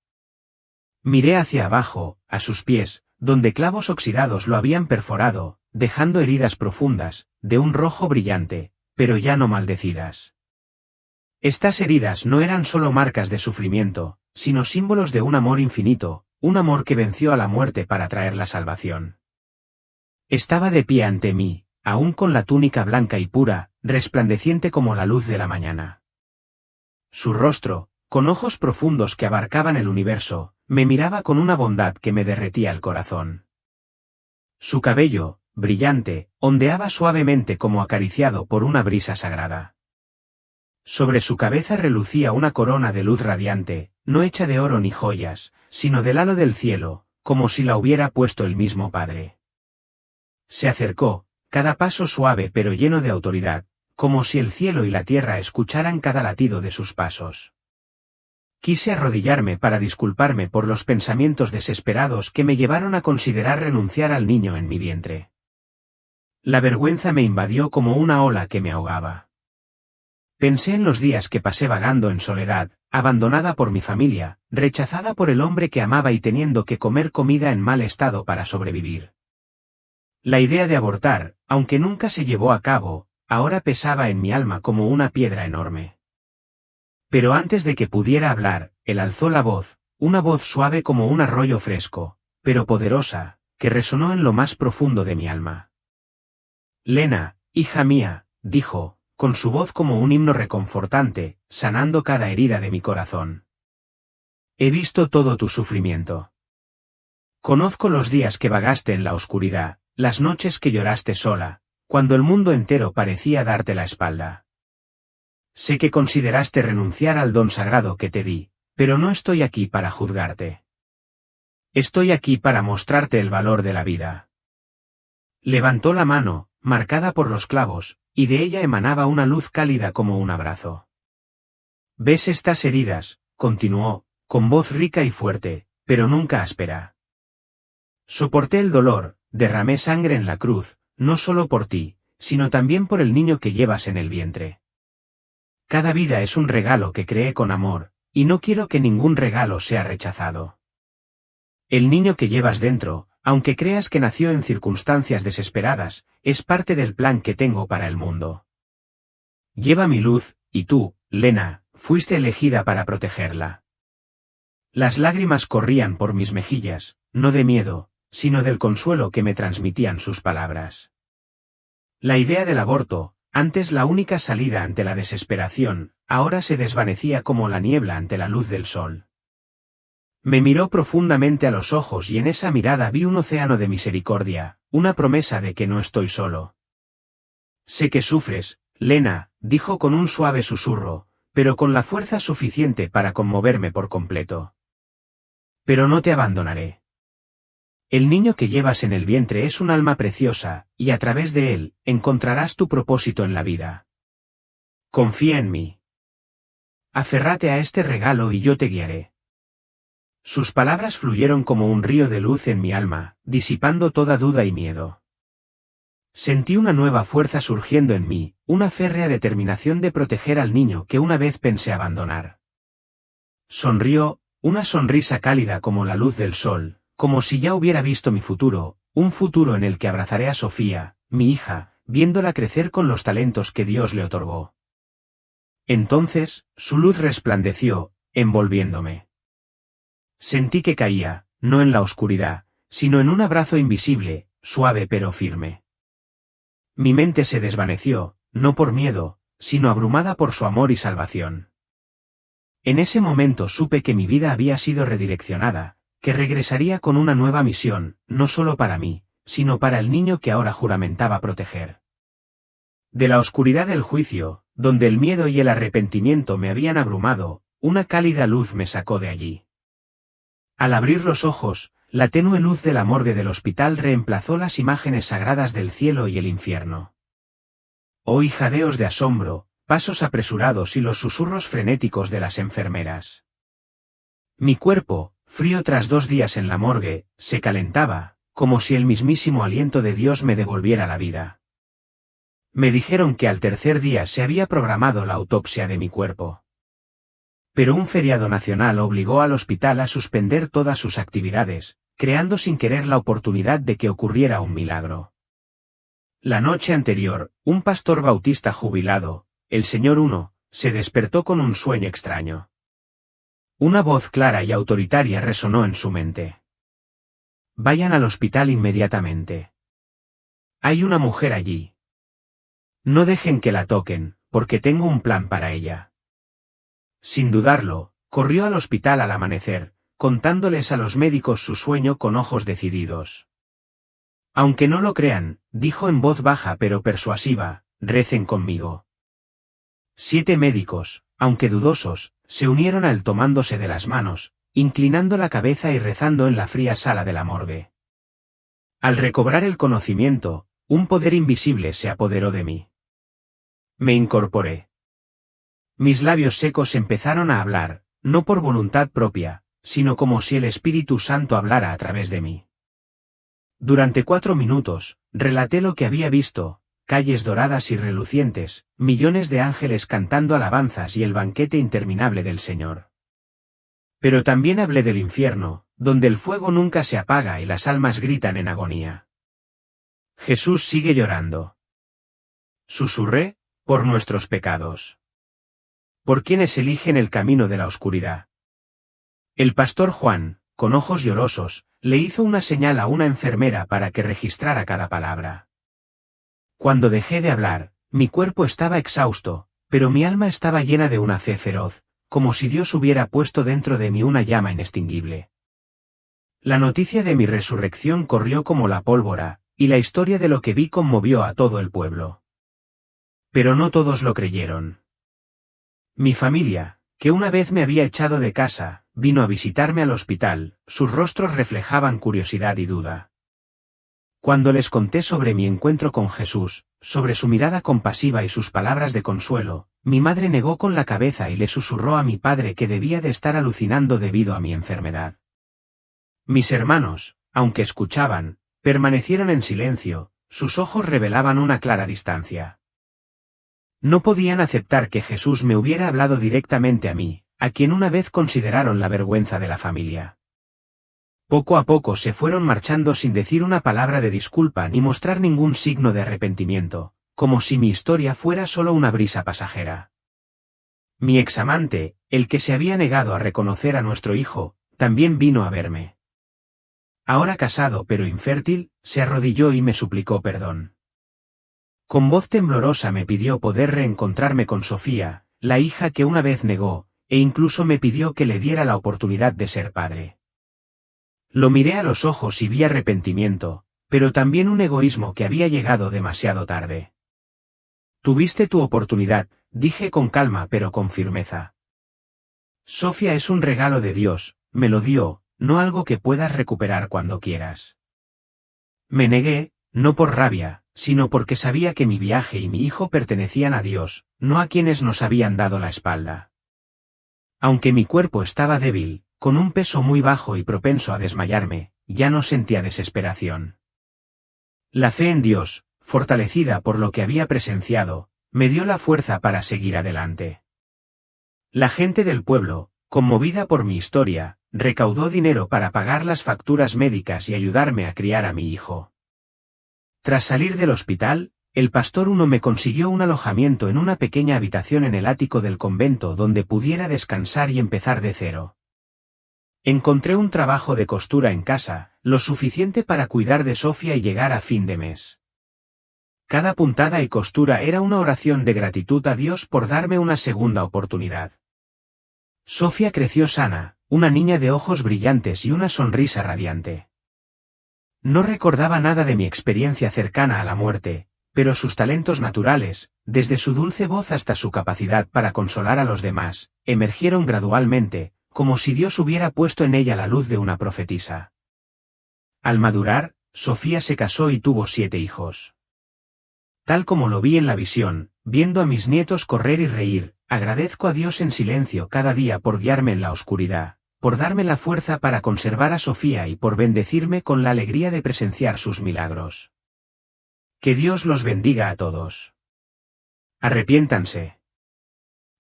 Miré hacia abajo, a sus pies, donde clavos oxidados lo habían perforado, dejando heridas profundas, de un rojo brillante, pero ya no maldecidas. Estas heridas no eran solo marcas de sufrimiento, sino símbolos de un amor infinito, un amor que venció a la muerte para traer la salvación. Estaba de pie ante mí, aún con la túnica blanca y pura, resplandeciente como la luz de la mañana. Su rostro, con ojos profundos que abarcaban el universo, me miraba con una bondad que me derretía el corazón. Su cabello, brillante, ondeaba suavemente como acariciado por una brisa sagrada. Sobre su cabeza relucía una corona de luz radiante, no hecha de oro ni joyas, sino del halo del cielo, como si la hubiera puesto el mismo Padre. Se acercó, cada paso suave pero lleno de autoridad, como si el cielo y la tierra escucharan cada latido de sus pasos. Quise arrodillarme para disculparme por los pensamientos desesperados que me llevaron a considerar renunciar al niño en mi vientre. La vergüenza me invadió como una ola que me ahogaba. Pensé en los días que pasé vagando en soledad, abandonada por mi familia, rechazada por el hombre que amaba y teniendo que comer comida en mal estado para sobrevivir. La idea de abortar, aunque nunca se llevó a cabo, ahora pesaba en mi alma como una piedra enorme. Pero antes de que pudiera hablar, él alzó la voz, una voz suave como un arroyo fresco, pero poderosa, que resonó en lo más profundo de mi alma. Lena, hija mía, dijo, con su voz como un himno reconfortante, sanando cada herida de mi corazón. He visto todo tu sufrimiento. Conozco los días que vagaste en la oscuridad, las noches que lloraste sola, cuando el mundo entero parecía darte la espalda. Sé que consideraste renunciar al don sagrado que te di, pero no estoy aquí para juzgarte. Estoy aquí para mostrarte el valor de la vida. Levantó la mano, marcada por los clavos, y de ella emanaba una luz cálida como un abrazo. ¿Ves estas heridas?, continuó, con voz rica y fuerte, pero nunca áspera. Soporté el dolor, derramé sangre en la cruz, no solo por ti, sino también por el niño que llevas en el vientre. Cada vida es un regalo que creé con amor, y no quiero que ningún regalo sea rechazado. El niño que llevas dentro, aunque creas que nació en circunstancias desesperadas, es parte del plan que tengo para el mundo. Lleva mi luz, y tú, Lena, fuiste elegida para protegerla. Las lágrimas corrían por mis mejillas, no de miedo, sino del consuelo que me transmitían sus palabras. La idea del aborto, antes la única salida ante la desesperación, ahora se desvanecía como la niebla ante la luz del sol. Me miró profundamente a los ojos y en esa mirada vi un océano de misericordia, una promesa de que no estoy solo. Sé que sufres, Lena, dijo con un suave susurro, pero con la fuerza suficiente para conmoverme por completo. Pero no te abandonaré. El niño que llevas en el vientre es un alma preciosa, y a través de él, encontrarás tu propósito en la vida. Confía en mí. Aférrate a este regalo y yo te guiaré. Sus palabras fluyeron como un río de luz en mi alma, disipando toda duda y miedo. Sentí una nueva fuerza surgiendo en mí, una férrea determinación de proteger al niño que una vez pensé abandonar. Sonrió, una sonrisa cálida como la luz del sol, como si ya hubiera visto mi futuro, un futuro en el que abrazaré a Sofía, mi hija, viéndola crecer con los talentos que Dios le otorgó. Entonces, su luz resplandeció, envolviéndome. Sentí que caía, no en la oscuridad, sino en un abrazo invisible, suave pero firme. Mi mente se desvaneció, no por miedo, sino abrumada por su amor y salvación. En ese momento supe que mi vida había sido redireccionada, que regresaría con una nueva misión, no solo para mí, sino para el niño que ahora juramentaba proteger. De la oscuridad del juicio, donde el miedo y el arrepentimiento me habían abrumado, una cálida luz me sacó de allí. Al abrir los ojos, la tenue luz de la morgue del hospital reemplazó las imágenes sagradas del cielo y el infierno. Oí jadeos de asombro, pasos apresurados y los susurros frenéticos de las enfermeras. Mi cuerpo, frío tras 2 días en la morgue, se calentaba, como si el mismísimo aliento de Dios me devolviera la vida. Me dijeron que al 3er día se había programado la autopsia de mi cuerpo. Pero un feriado nacional obligó al hospital a suspender todas sus actividades, creando sin querer la oportunidad de que ocurriera un milagro. La noche anterior, un pastor bautista jubilado, el señor 1, se despertó con un sueño extraño. Una voz clara y autoritaria resonó en su mente. Vayan al hospital inmediatamente. Hay una mujer allí. No dejen que la toquen, porque tengo un plan para ella. Sin dudarlo, corrió al hospital al amanecer, contándoles a los médicos su sueño con ojos decididos. Aunque no lo crean, dijo en voz baja pero persuasiva, recen conmigo. 7 médicos, aunque dudosos, se unieron a él tomándose de las manos, inclinando la cabeza y rezando en la fría sala de la morgue. Al recobrar el conocimiento, un poder invisible se apoderó de mí. Me incorporé. Mis labios secos empezaron a hablar, no por voluntad propia, sino como si el Espíritu Santo hablara a través de mí. Durante 4 minutos, relaté lo que había visto, calles doradas y relucientes, millones de ángeles cantando alabanzas y el banquete interminable del Señor. Pero también hablé del infierno, donde el fuego nunca se apaga y las almas gritan en agonía. Jesús sigue llorando. Susurré, por nuestros pecados. Por quienes eligen el camino de la oscuridad. El pastor Juan, con ojos llorosos, le hizo una señal a una enfermera para que registrara cada palabra. Cuando dejé de hablar, mi cuerpo estaba exhausto, pero mi alma estaba llena de una fe feroz, como si Dios hubiera puesto dentro de mí una llama inextinguible. La noticia de mi resurrección corrió como la pólvora, y la historia de lo que vi conmovió a todo el pueblo. Pero no todos lo creyeron. Mi familia, que una vez me había echado de casa, vino a visitarme al hospital, sus rostros reflejaban curiosidad y duda. Cuando les conté sobre mi encuentro con Jesús, sobre su mirada compasiva y sus palabras de consuelo, mi madre negó con la cabeza y le susurró a mi padre que debía de estar alucinando debido a mi enfermedad. Mis hermanos, aunque escuchaban, permanecieron en silencio, sus ojos revelaban una clara distancia. No podían aceptar que Jesús me hubiera hablado directamente a mí, a quien una vez consideraron la vergüenza de la familia. Poco a poco se fueron marchando sin decir una palabra de disculpa ni mostrar ningún signo de arrepentimiento, como si mi historia fuera solo una brisa pasajera. Mi examante, el que se había negado a reconocer a nuestro hijo, también vino a verme. Ahora casado pero infértil, se arrodilló y me suplicó perdón. Con voz temblorosa me pidió poder reencontrarme con Sofía, la hija que una vez negó, e incluso me pidió que le diera la oportunidad de ser padre. Lo miré a los ojos y vi arrepentimiento, pero también un egoísmo que había llegado demasiado tarde. Tuviste tu oportunidad, dije con calma pero con firmeza. Sofía es un regalo de Dios, me lo dio, no algo que puedas recuperar cuando quieras. Me negué, no por rabia, sino porque sabía que mi viaje y mi hijo pertenecían a Dios, no a quienes nos habían dado la espalda. Aunque mi cuerpo estaba débil, con un peso muy bajo y propenso a desmayarme, ya no sentía desesperación. La fe en Dios, fortalecida por lo que había presenciado, me dio la fuerza para seguir adelante. La gente del pueblo, conmovida por mi historia, recaudó dinero para pagar las facturas médicas y ayudarme a criar a mi hijo. Tras salir del hospital, el pastor Uno me consiguió un alojamiento en una pequeña habitación en el ático del convento donde pudiera descansar y empezar de cero. Encontré un trabajo de costura en casa, lo suficiente para cuidar de Sofía y llegar a fin de mes. Cada puntada y costura era una oración de gratitud a Dios por darme una segunda oportunidad. Sofía creció sana, una niña de ojos brillantes y una sonrisa radiante. No recordaba nada de mi experiencia cercana a la muerte, pero sus talentos naturales, desde su dulce voz hasta su capacidad para consolar a los demás, emergieron gradualmente, como si Dios hubiera puesto en ella la luz de una profetisa. Al madurar, Sofía se casó y tuvo 7 hijos. Tal como lo vi en la visión, viendo a mis nietos correr y reír, agradezco a Dios en silencio cada día por guiarme en la oscuridad, por darme la fuerza para conservar a Sofía y por bendecirme con la alegría de presenciar sus milagros. Que Dios los bendiga a todos. Arrepiéntanse.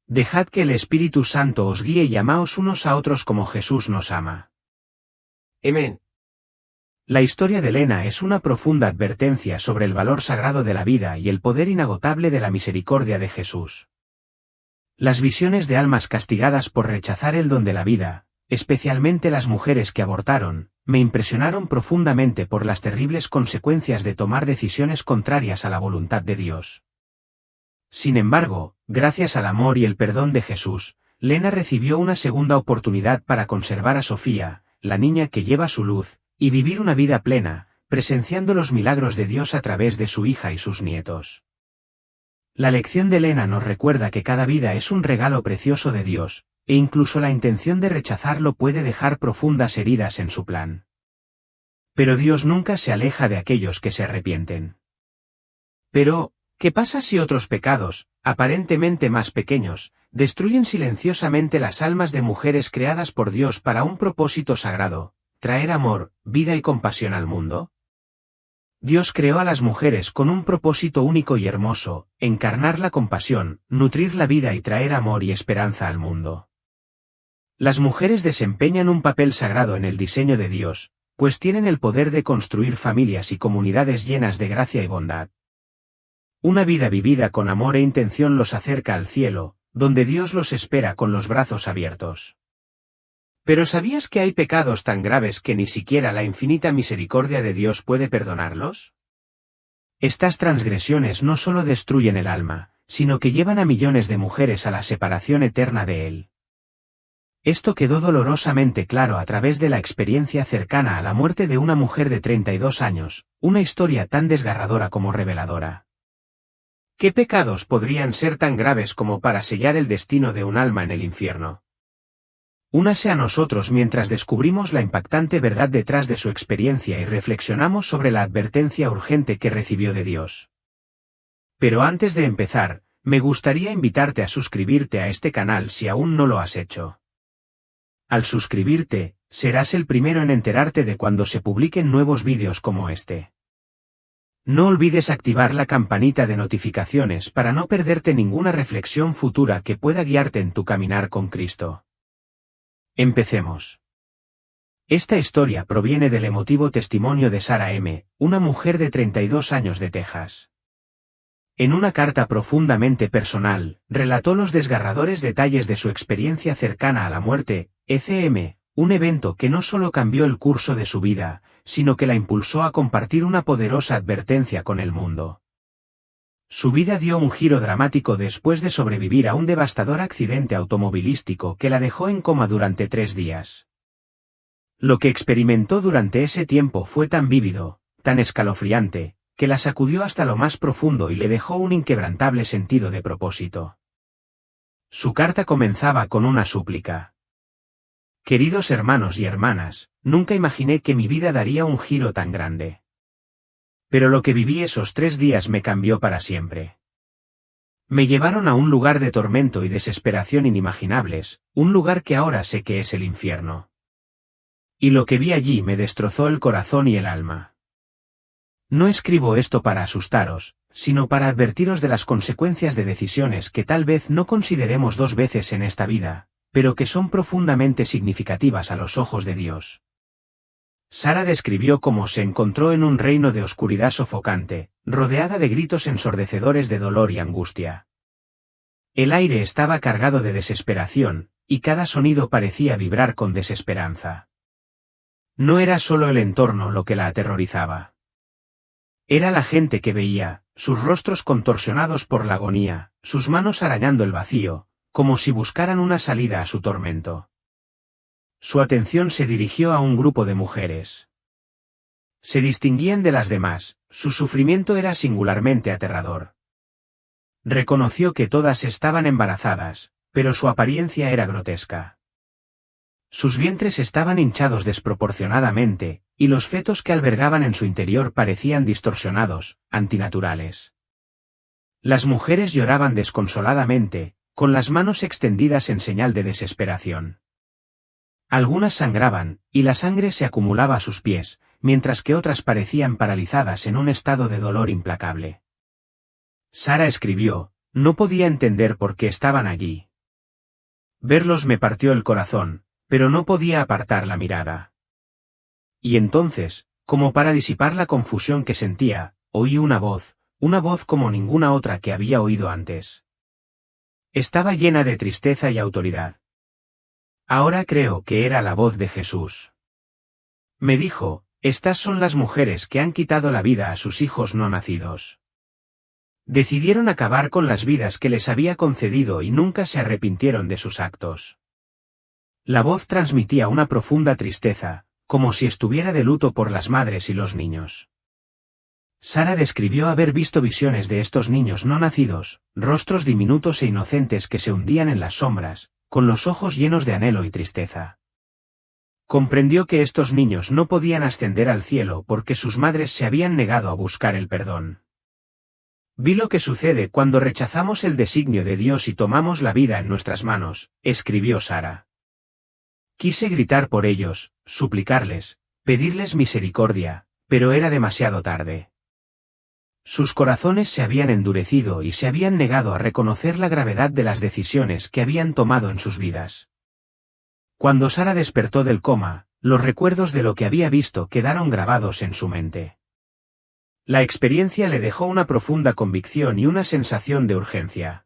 Dejad que el Espíritu Santo os guíe y amaos unos a otros como Jesús nos ama. Amén. La historia de Elena es una profunda advertencia sobre el valor sagrado de la vida y el poder inagotable de la misericordia de Jesús. Las visiones de almas castigadas por rechazar el don de la vida, especialmente las mujeres que abortaron, me impresionaron profundamente por las terribles consecuencias de tomar decisiones contrarias a la voluntad de Dios. Sin embargo, gracias al amor y el perdón de Jesús, Lena recibió una segunda oportunidad para conservar a Sofía, la niña que lleva su luz, y vivir una vida plena, presenciando los milagros de Dios a través de su hija y sus nietos. La lección de Lena nos recuerda que cada vida es un regalo precioso de Dios, e incluso la intención de rechazarlo puede dejar profundas heridas en su plan. Pero Dios nunca se aleja de aquellos que se arrepienten. Pero, ¿Qué pasa si otros pecados, aparentemente más pequeños, destruyen silenciosamente las almas de mujeres creadas por Dios para un propósito sagrado, traer amor, vida y compasión al mundo? Dios creó a las mujeres con un propósito único y hermoso, encarnar la compasión, nutrir la vida y traer amor y esperanza al mundo. Las mujeres desempeñan un papel sagrado en el diseño de Dios, pues tienen el poder de construir familias y comunidades llenas de gracia y bondad. Una vida vivida con amor e intención los acerca al cielo, donde Dios los espera con los brazos abiertos. ¿Pero sabías que hay pecados tan graves que ni siquiera la infinita misericordia de Dios puede perdonarlos? Estas transgresiones no solo destruyen el alma, sino que llevan a millones de mujeres a la separación eterna de Él. Esto quedó dolorosamente claro a través de la experiencia cercana a la muerte de una mujer de 32 años, una historia tan desgarradora como reveladora. ¿Qué pecados podrían ser tan graves como para sellar el destino de un alma en el infierno? Únase a nosotros mientras descubrimos la impactante verdad detrás de su experiencia y reflexionamos sobre la advertencia urgente que recibió de Dios. Pero antes de empezar, me gustaría invitarte a suscribirte a este canal si aún no lo has hecho. Al suscribirte, serás el primero en enterarte de cuando se publiquen nuevos vídeos como este. No olvides activar la campanita de notificaciones para no perderte ninguna reflexión futura que pueda guiarte en tu caminar con Cristo. Empecemos. Esta historia proviene del emotivo testimonio de Sarah M., una mujer de 32 años de Texas. En una carta profundamente personal, relató los desgarradores detalles de su experiencia cercana a la muerte, ECM, un evento que no solo cambió el curso de su vida, sino que la impulsó a compartir una poderosa advertencia con el mundo. Su vida dio un giro dramático después de sobrevivir a un devastador accidente automovilístico que la dejó en coma durante 3 días. Lo que experimentó durante ese tiempo fue tan vívido, tan escalofriante, que la sacudió hasta lo más profundo y le dejó un inquebrantable sentido de propósito. Su carta comenzaba con una súplica. Queridos hermanos y hermanas, nunca imaginé que mi vida daría un giro tan grande. Pero lo que viví esos 3 días me cambió para siempre. Me llevaron a un lugar de tormento y desesperación inimaginables, un lugar que ahora sé que es el infierno. Y lo que vi allí me destrozó el corazón y el alma. No escribo esto para asustaros, sino para advertiros de las consecuencias de decisiones que tal vez no consideremos 2 veces en esta vida, pero que son profundamente significativas a los ojos de Dios. Sarah describió cómo se encontró en un reino de oscuridad sofocante, rodeada de gritos ensordecedores de dolor y angustia. El aire estaba cargado de desesperación, y cada sonido parecía vibrar con desesperanza. No era solo el entorno lo que la aterrorizaba. Era la gente que veía, sus rostros contorsionados por la agonía, sus manos arañando el vacío, como si buscaran una salida a su tormento. Su atención se dirigió a un grupo de mujeres. Se distinguían de las demás, su sufrimiento era singularmente aterrador. Reconoció que todas estaban embarazadas, pero su apariencia era grotesca. Sus vientres estaban hinchados desproporcionadamente, y los fetos que albergaban en su interior parecían distorsionados, antinaturales. Las mujeres lloraban desconsoladamente, con las manos extendidas en señal de desesperación. Algunas sangraban, y la sangre se acumulaba a sus pies, mientras que otras parecían paralizadas en un estado de dolor implacable. Sarah escribió, no podía entender por qué estaban allí. Verlos me partió el corazón, pero no podía apartar la mirada. Y entonces, como para disipar la confusión que sentía, oí una voz como ninguna otra que había oído antes. Estaba llena de tristeza y autoridad. Ahora creo que era la voz de Jesús. Me dijo, estas son las mujeres que han quitado la vida a sus hijos no nacidos. Decidieron acabar con las vidas que les había concedido y nunca se arrepintieron de sus actos. La voz transmitía una profunda tristeza, como si estuviera de luto por las madres y los niños. Sarah describió haber visto visiones de estos niños no nacidos, rostros diminutos e inocentes que se hundían en las sombras, con los ojos llenos de anhelo y tristeza. Comprendió que estos niños no podían ascender al cielo porque sus madres se habían negado a buscar el perdón. Vi lo que sucede cuando rechazamos el designio de Dios y tomamos la vida en nuestras manos, escribió Sara. Quise gritar por ellos, suplicarles, pedirles misericordia, pero era demasiado tarde. Sus corazones se habían endurecido y se habían negado a reconocer la gravedad de las decisiones que habían tomado en sus vidas. Cuando Sara despertó del coma, los recuerdos de lo que había visto quedaron grabados en su mente. La experiencia le dejó una profunda convicción y una sensación de urgencia.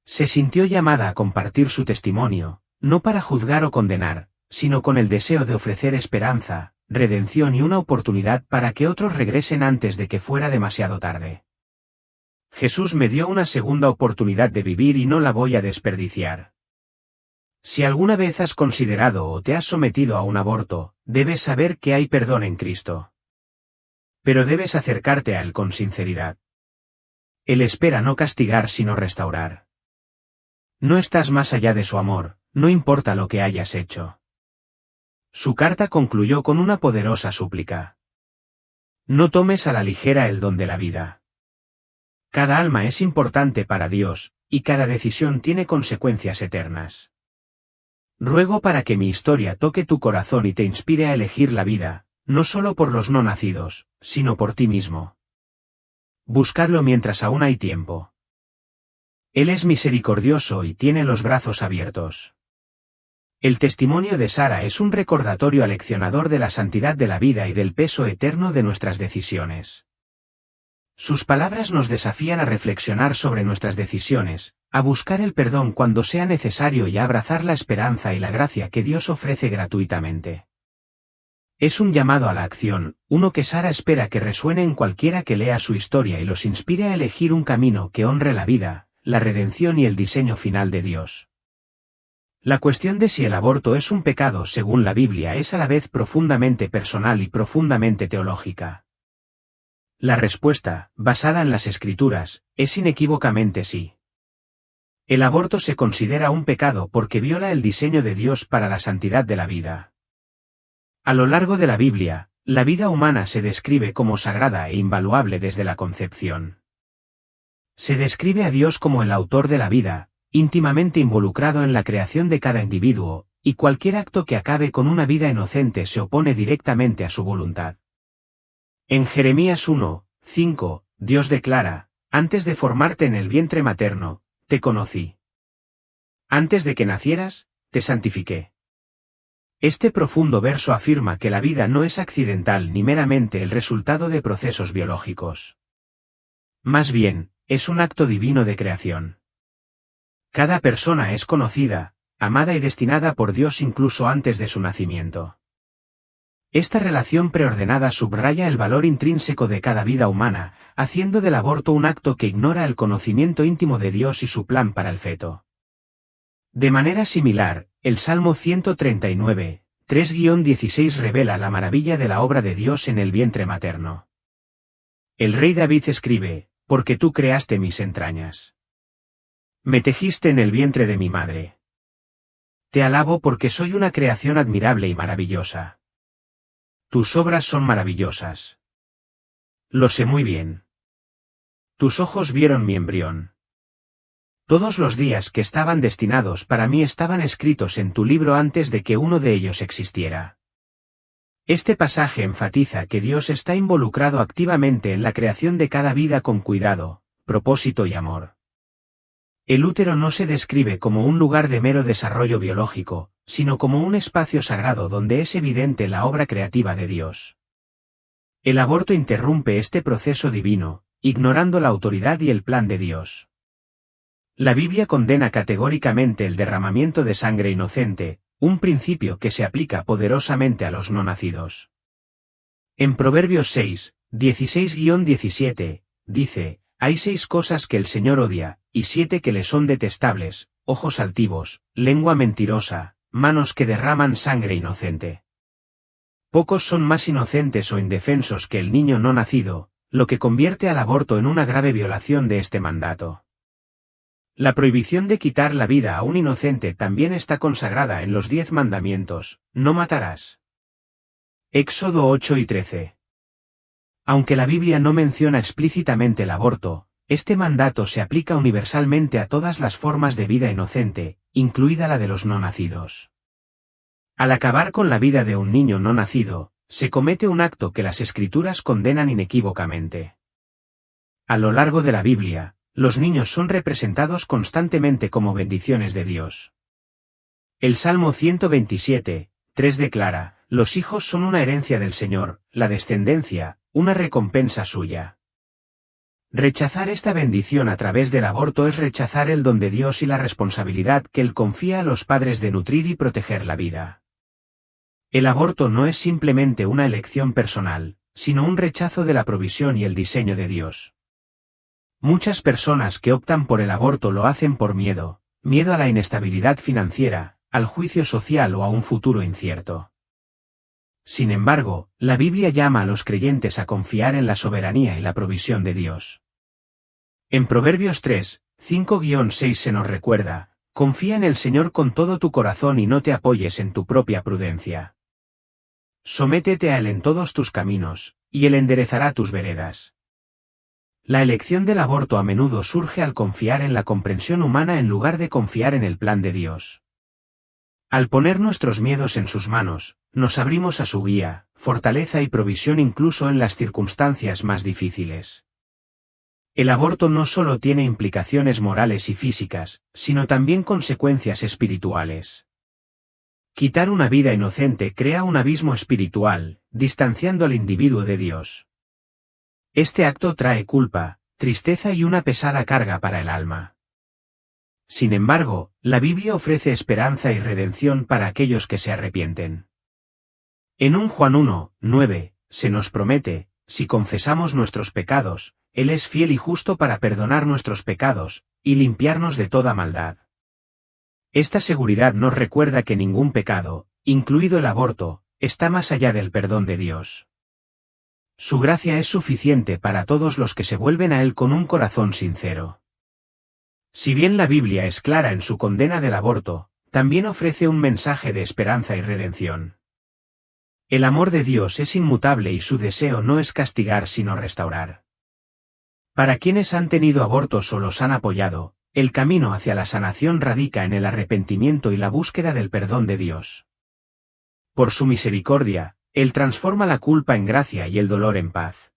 Se sintió llamada a compartir su testimonio, no para juzgar o condenar, sino con el deseo de ofrecer esperanza, redención y una oportunidad para que otros regresen antes de que fuera demasiado tarde. Jesús me dio una segunda oportunidad de vivir y no la voy a desperdiciar. Si alguna vez has considerado o te has sometido a un aborto, debes saber que hay perdón en Cristo. Pero debes acercarte a Él con sinceridad. Él espera no castigar sino restaurar. No estás más allá de su amor, no importa lo que hayas hecho. Su carta concluyó con una poderosa súplica. No tomes a la ligera el don de la vida. Cada alma es importante para Dios, y cada decisión tiene consecuencias eternas. Ruego para que mi historia toque tu corazón y te inspire a elegir la vida, no solo por los no nacidos, sino por ti mismo. Buscadlo mientras aún hay tiempo. Él es misericordioso y tiene los brazos abiertos. El testimonio de Sara es un recordatorio aleccionador de la santidad de la vida y del peso eterno de nuestras decisiones. Sus palabras nos desafían a reflexionar sobre nuestras decisiones, a buscar el perdón cuando sea necesario y a abrazar la esperanza y la gracia que Dios ofrece gratuitamente. Es un llamado a la acción, uno que Sara espera que resuene en cualquiera que lea su historia y los inspire a elegir un camino que honre la vida, la redención y el diseño final de Dios. La cuestión de si el aborto es un pecado según la Biblia es a la vez profundamente personal y profundamente teológica. La respuesta, basada en las Escrituras, es inequívocamente sí. El aborto se considera un pecado porque viola el diseño de Dios para la santidad de la vida. A lo largo de la Biblia, la vida humana se describe como sagrada e invaluable desde la concepción. Se describe a Dios como el autor de la vida, íntimamente involucrado en la creación de cada individuo, y cualquier acto que acabe con una vida inocente se opone directamente a su voluntad. En Jeremías 1:5, Dios declara, antes de formarte en el vientre materno, te conocí. Antes de que nacieras, te santifiqué. Este profundo verso afirma que la vida no es accidental ni meramente el resultado de procesos biológicos. Más bien, es un acto divino de creación. Cada persona es conocida, amada y destinada por Dios incluso antes de su nacimiento. Esta relación preordenada subraya el valor intrínseco de cada vida humana, haciendo del aborto un acto que ignora el conocimiento íntimo de Dios y su plan para el feto. De manera similar, el Salmo 139, 3-16 revela la maravilla de la obra de Dios en el vientre materno. El rey David escribe, porque tú creaste mis entrañas. Me tejiste en el vientre de mi madre. Te alabo porque soy una creación admirable y maravillosa. Tus obras son maravillosas. Lo sé muy bien. Tus ojos vieron mi embrión. Todos los días que estaban destinados para mí estaban escritos en tu libro antes de que uno de ellos existiera. Este pasaje enfatiza que Dios está involucrado activamente en la creación de cada vida con cuidado, propósito y amor. El útero no se describe como un lugar de mero desarrollo biológico, sino como un espacio sagrado donde es evidente la obra creativa de Dios. El aborto interrumpe este proceso divino, ignorando la autoridad y el plan de Dios. La Biblia condena categóricamente el derramamiento de sangre inocente, un principio que se aplica poderosamente a los no nacidos. En Proverbios 6, 16-17, dice, hay 6 cosas que el Señor odia, y 7 que le son detestables, ojos altivos, lengua mentirosa, manos que derraman sangre inocente. Pocos son más inocentes o indefensos que el niño no nacido, lo que convierte al aborto en una grave violación de este mandato. La prohibición de quitar la vida a un inocente también está consagrada en los 10 mandamientos, no matarás. Éxodo 8 y 13. Aunque la Biblia no menciona explícitamente el aborto, este mandato se aplica universalmente a todas las formas de vida inocente, incluida la de los no nacidos. Al acabar con la vida de un niño no nacido, se comete un acto que las Escrituras condenan inequívocamente. A lo largo de la Biblia, los niños son representados constantemente como bendiciones de Dios. El Salmo 127, 3 declara: los hijos son una herencia del Señor, la descendencia, una recompensa suya. Rechazar esta bendición a través del aborto es rechazar el don de Dios y la responsabilidad que Él confía a los padres de nutrir y proteger la vida. El aborto no es simplemente una elección personal, sino un rechazo de la provisión y el diseño de Dios. Muchas personas que optan por el aborto lo hacen por miedo a la inestabilidad financiera, al juicio social o a un futuro incierto. Sin embargo, la Biblia llama a los creyentes a confiar en la soberanía y la provisión de Dios. En Proverbios 3, 5-6 se nos recuerda: confía en el Señor con todo tu corazón y no te apoyes en tu propia prudencia. Sométete a Él en todos tus caminos, y Él enderezará tus veredas. La elección del aborto a menudo surge al confiar en la comprensión humana en lugar de confiar en el plan de Dios. Al poner nuestros miedos en sus manos, nos abrimos a su guía, fortaleza y provisión incluso en las circunstancias más difíciles. El aborto no solo tiene implicaciones morales y físicas, sino también consecuencias espirituales. Quitar una vida inocente crea un abismo espiritual, distanciando al individuo de Dios. Este acto trae culpa, tristeza y una pesada carga para el alma. Sin embargo, la Biblia ofrece esperanza y redención para aquellos que se arrepienten. En 1 Juan 1, 9, se nos promete: si confesamos nuestros pecados, Él es fiel y justo para perdonar nuestros pecados, y limpiarnos de toda maldad. Esta seguridad nos recuerda que ningún pecado, incluido el aborto, está más allá del perdón de Dios. Su gracia es suficiente para todos los que se vuelven a Él con un corazón sincero. Si bien la Biblia es clara en su condena del aborto, también ofrece un mensaje de esperanza y redención. El amor de Dios es inmutable y su deseo no es castigar sino restaurar. Para quienes han tenido abortos o los han apoyado, el camino hacia la sanación radica en el arrepentimiento y la búsqueda del perdón de Dios. Por su misericordia, Él transforma la culpa en gracia y el dolor en paz.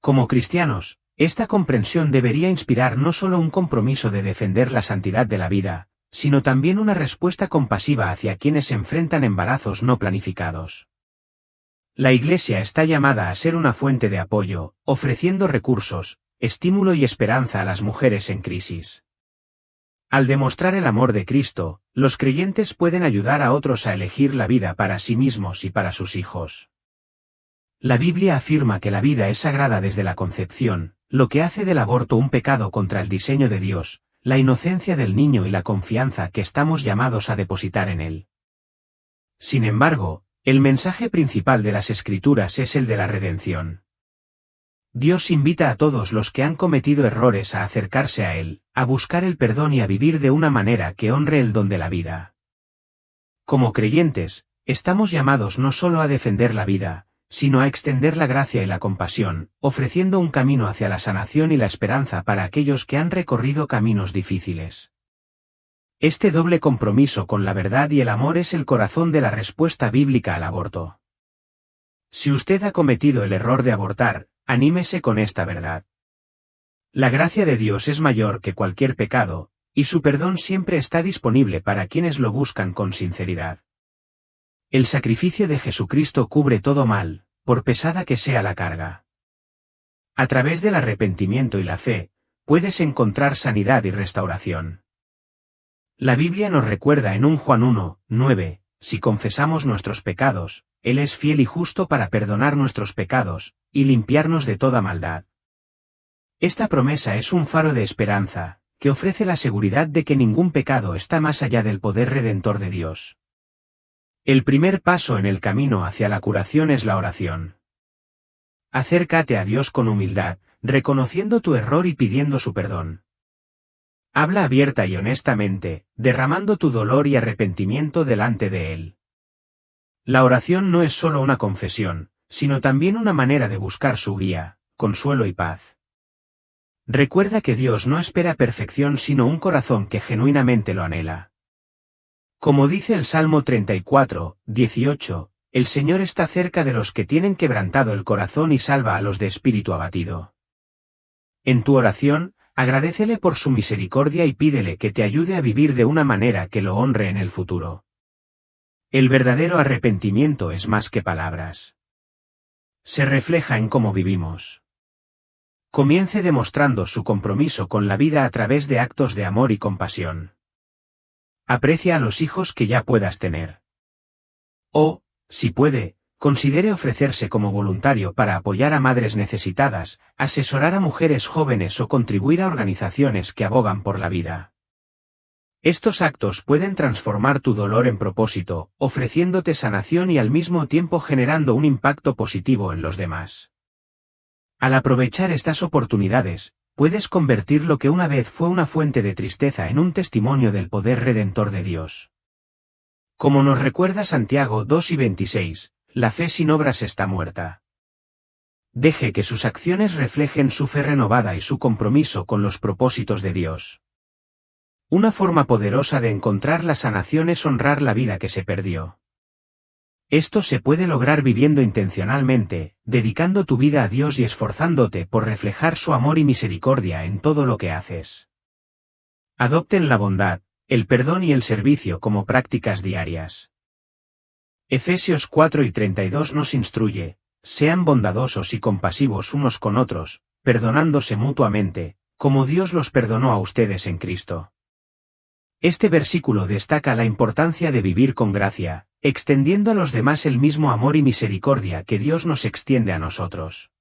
Como cristianos, esta comprensión debería inspirar no solo un compromiso de defender la santidad de la vida, sino también una respuesta compasiva hacia quienes enfrentan embarazos no planificados. La Iglesia está llamada a ser una fuente de apoyo, ofreciendo recursos, estímulo y esperanza a las mujeres en crisis. Al demostrar el amor de Cristo, los creyentes pueden ayudar a otros a elegir la vida para sí mismos y para sus hijos. La Biblia afirma que la vida es sagrada desde la concepción, lo que hace del aborto un pecado contra el diseño de Dios, la inocencia del niño y la confianza que estamos llamados a depositar en él. Sin embargo, el mensaje principal de las Escrituras es el de la redención. Dios invita a todos los que han cometido errores a acercarse a Él, a buscar el perdón y a vivir de una manera que honre el don de la vida. Como creyentes, estamos llamados no solo a defender la vida, sino a extender la gracia y la compasión, ofreciendo un camino hacia la sanación y la esperanza para aquellos que han recorrido caminos difíciles. Este doble compromiso con la verdad y el amor es el corazón de la respuesta bíblica al aborto. Si usted ha cometido el error de abortar, anímese con esta verdad. La gracia de Dios es mayor que cualquier pecado, y su perdón siempre está disponible para quienes lo buscan con sinceridad. El sacrificio de Jesucristo cubre todo mal, por pesada que sea la carga. A través del arrepentimiento y la fe, puedes encontrar sanidad y restauración. La Biblia nos recuerda en 1 Juan 1, 9, si confesamos nuestros pecados, Él es fiel y justo para perdonar nuestros pecados, y limpiarnos de toda maldad. Esta promesa es un faro de esperanza, que ofrece la seguridad de que ningún pecado está más allá del poder redentor de Dios. El primer paso en el camino hacia la curación es la oración. Acércate a Dios con humildad, reconociendo tu error y pidiendo su perdón. Habla abierta y honestamente, derramando tu dolor y arrepentimiento delante de Él. La oración no es solo una confesión, sino también una manera de buscar su guía, consuelo y paz. Recuerda que Dios no espera perfección sino un corazón que genuinamente lo anhela. Como dice el Salmo 34, 18, el Señor está cerca de los que tienen quebrantado el corazón y salva a los de espíritu abatido. En tu oración, agradécele por su misericordia y pídele que te ayude a vivir de una manera que lo honre en el futuro. El verdadero arrepentimiento es más que palabras. Se refleja en cómo vivimos. Comience demostrando su compromiso con la vida a través de actos de amor y compasión. Aprecia a los hijos que ya puedas tener. O, si puede, considere ofrecerse como voluntario para apoyar a madres necesitadas, asesorar a mujeres jóvenes o contribuir a organizaciones que abogan por la vida. Estos actos pueden transformar tu dolor en propósito, ofreciéndote sanación y al mismo tiempo generando un impacto positivo en los demás. Al aprovechar estas oportunidades, puedes convertir lo que una vez fue una fuente de tristeza en un testimonio del poder redentor de Dios. Como nos recuerda Santiago 2 y 26, la fe sin obras está muerta. Deje que sus acciones reflejen su fe renovada y su compromiso con los propósitos de Dios. Una forma poderosa de encontrar la sanación es honrar la vida que se perdió. Esto se puede lograr viviendo intencionalmente, dedicando tu vida a Dios y esforzándote por reflejar su amor y misericordia en todo lo que haces. Adopten la bondad, el perdón y el servicio como prácticas diarias. Efesios 4 y 32 nos instruye, sean bondadosos y compasivos unos con otros, perdonándose mutuamente, como Dios los perdonó a ustedes en Cristo. Este versículo destaca la importancia de vivir con gracia, extendiendo a los demás el mismo amor y misericordia que Dios nos extiende a nosotros.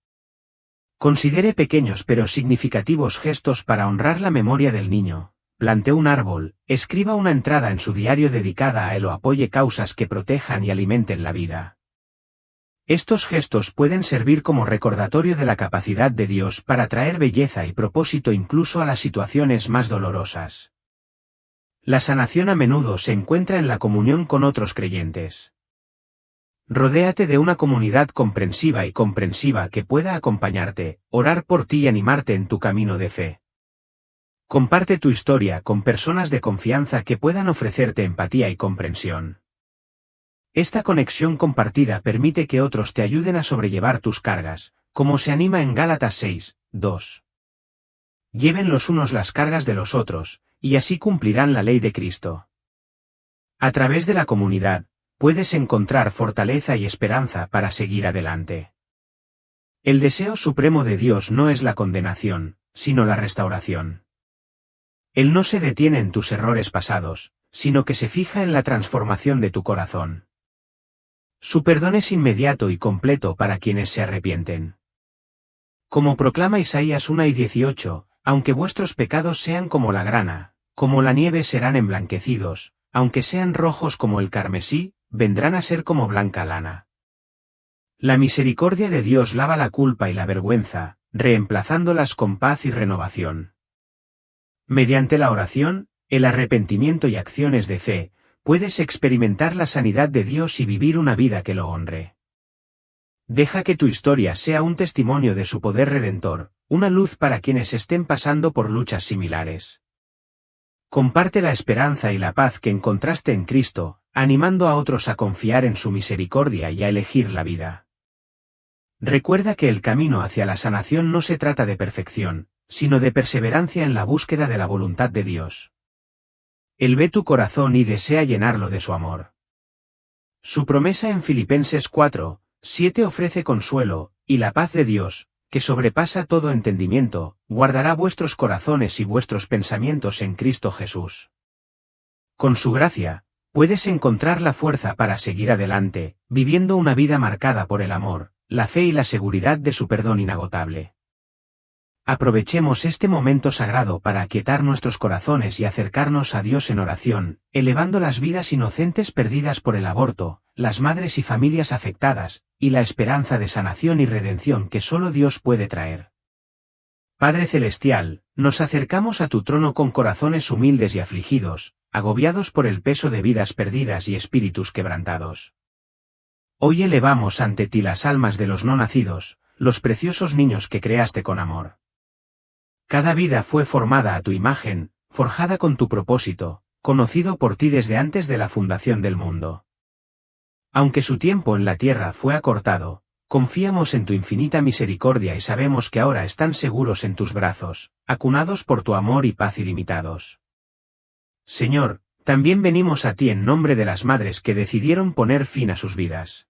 Considere pequeños pero significativos gestos para honrar la memoria del niño. Plante un árbol, escriba una entrada en su diario dedicada a él o apoye causas que protejan y alimenten la vida. Estos gestos pueden servir como recordatorio de la capacidad de Dios para traer belleza y propósito incluso a las situaciones más dolorosas. La sanación a menudo se encuentra en la comunión con otros creyentes. Rodéate de una comunidad comprensiva y comprensiva que pueda acompañarte, orar por ti y animarte en tu camino de fe. Comparte tu historia con personas de confianza que puedan ofrecerte empatía y comprensión. Esta conexión compartida permite que otros te ayuden a sobrellevar tus cargas, como se anima en Gálatas 6, 2. Lleven los unos las cargas de los otros, y así cumplirán la ley de Cristo. A través de la comunidad, puedes encontrar fortaleza y esperanza para seguir adelante. El deseo supremo de Dios no es la condenación, sino la restauración. Él no se detiene en tus errores pasados, sino que se fija en la transformación de tu corazón. Su perdón es inmediato y completo para quienes se arrepienten. Como proclama Isaías 1 y 18, aunque vuestros pecados sean como la grana, como la nieve serán emblanquecidos, aunque sean rojos como el carmesí, vendrán a ser como blanca lana. La misericordia de Dios lava la culpa y la vergüenza, reemplazándolas con paz y renovación. Mediante la oración, el arrepentimiento y acciones de fe, puedes experimentar la sanidad de Dios y vivir una vida que lo honre. Deja que tu historia sea un testimonio de su poder redentor, una luz para quienes estén pasando por luchas similares. Comparte la esperanza y la paz que encontraste en Cristo, animando a otros a confiar en su misericordia y a elegir la vida. Recuerda que el camino hacia la sanación no se trata de perfección, sino de perseverancia en la búsqueda de la voluntad de Dios. Él ve tu corazón y desea llenarlo de su amor. Su promesa en Filipenses 4, 7 ofrece consuelo, y la paz de Dios, que sobrepasa todo entendimiento, guardará vuestros corazones y vuestros pensamientos en Cristo Jesús. Con su gracia, puedes encontrar la fuerza para seguir adelante, viviendo una vida marcada por el amor, la fe y la seguridad de su perdón inagotable. Aprovechemos este momento sagrado para aquietar nuestros corazones y acercarnos a Dios en oración, elevando las vidas inocentes perdidas por el aborto, las madres y familias afectadas, y la esperanza de sanación y redención que solo Dios puede traer. Padre Celestial, nos acercamos a tu trono con corazones humildes y afligidos, agobiados por el peso de vidas perdidas y espíritus quebrantados. Hoy elevamos ante ti las almas de los no nacidos, los preciosos niños que creaste con amor. Cada vida fue formada a tu imagen, forjada con tu propósito, conocido por ti desde antes de la fundación del mundo. Aunque su tiempo en la tierra fue acortado, confiamos en tu infinita misericordia y sabemos que ahora están seguros en tus brazos, acunados por tu amor y paz ilimitados. Señor, también venimos a ti en nombre de las madres que decidieron poner fin a sus vidas.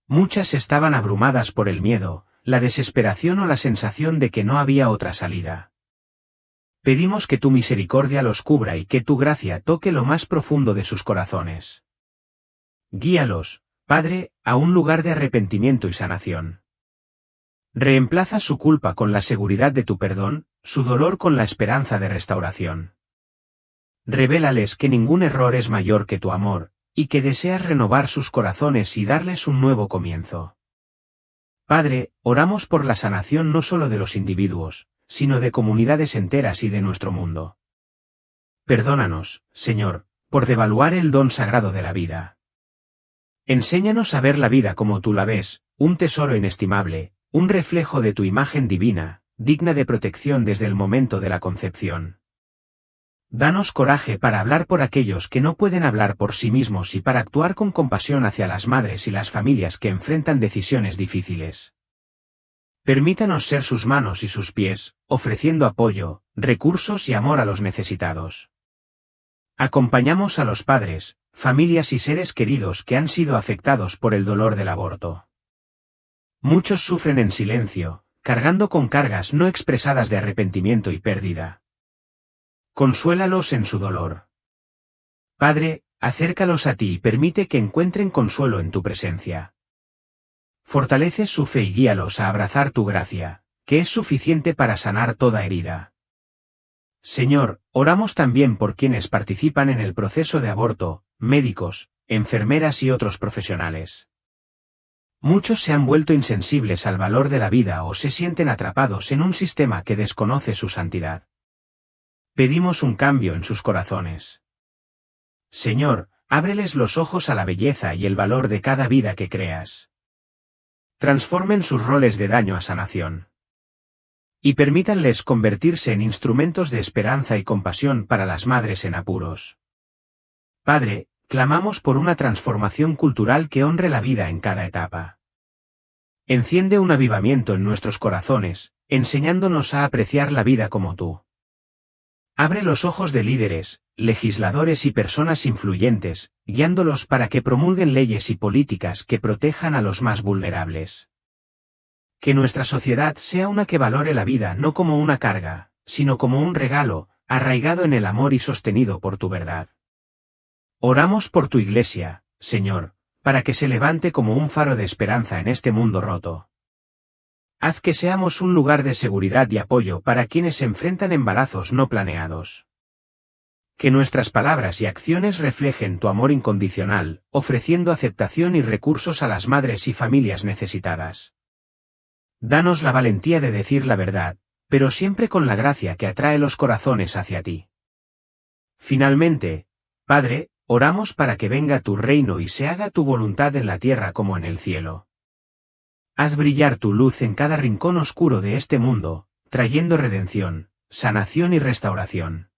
Muchas estaban abrumadas por el miedo, la desesperación o la sensación de que no había otra salida. Pedimos que tu misericordia los cubra y que tu gracia toque lo más profundo de sus corazones. Guíalos, Padre, a un lugar de arrepentimiento y sanación. Reemplaza su culpa con la seguridad de tu perdón, su dolor con la esperanza de restauración. Revélales que ningún error es mayor que tu amor, y que deseas renovar sus corazones y darles un nuevo comienzo. Padre, oramos por la sanación no solo de los individuos, sino de comunidades enteras y de nuestro mundo. Perdónanos, Señor, por devaluar el don sagrado de la vida. Enséñanos a ver la vida como tú la ves, un tesoro inestimable, un reflejo de tu imagen divina, digna de protección desde el momento de la concepción. Danos coraje para hablar por aquellos que no pueden hablar por sí mismos y para actuar con compasión hacia las madres y las familias que enfrentan decisiones difíciles. Permítanos ser sus manos y sus pies, ofreciendo apoyo, recursos y amor a los necesitados. Acompañamos a los padres, familias y seres queridos que han sido afectados por el dolor del aborto. Muchos sufren en silencio, cargando con cargas no expresadas de arrepentimiento y pérdida. Consuélalos en su dolor. Padre, acércalos a ti y permite que encuentren consuelo en tu presencia. Fortalece su fe y guíalos a abrazar tu gracia, que es suficiente para sanar toda herida. Señor, oramos también por quienes participan en el proceso de aborto, médicos, enfermeras y otros profesionales. Muchos se han vuelto insensibles al valor de la vida o se sienten atrapados en un sistema que desconoce su santidad. Pedimos un cambio en sus corazones. Señor, ábreles los ojos a la belleza y el valor de cada vida que creas. Transformen sus roles de daño a sanación. Y permítanles convertirse en instrumentos de esperanza y compasión para las madres en apuros. Padre, clamamos por una transformación cultural que honre la vida en cada etapa. Enciende un avivamiento en nuestros corazones, enseñándonos a apreciar la vida como tú. Abre los ojos de líderes, legisladores y personas influyentes, guiándolos para que promulguen leyes y políticas que protejan a los más vulnerables. Que nuestra sociedad sea una que valore la vida no como una carga, sino como un regalo, arraigado en el amor y sostenido por tu verdad. Oramos por tu Iglesia, Señor, para que se levante como un faro de esperanza en este mundo roto. Haz que seamos un lugar de seguridad y apoyo para quienes se enfrentan embarazos no planeados. Que nuestras palabras y acciones reflejen tu amor incondicional, ofreciendo aceptación y recursos a las madres y familias necesitadas. Danos la valentía de decir la verdad, pero siempre con la gracia que atrae los corazones hacia ti. Finalmente, Padre, oramos para que venga tu reino y se haga tu voluntad en la tierra como en el cielo. Haz brillar tu luz en cada rincón oscuro de este mundo, trayendo redención, sanación y restauración.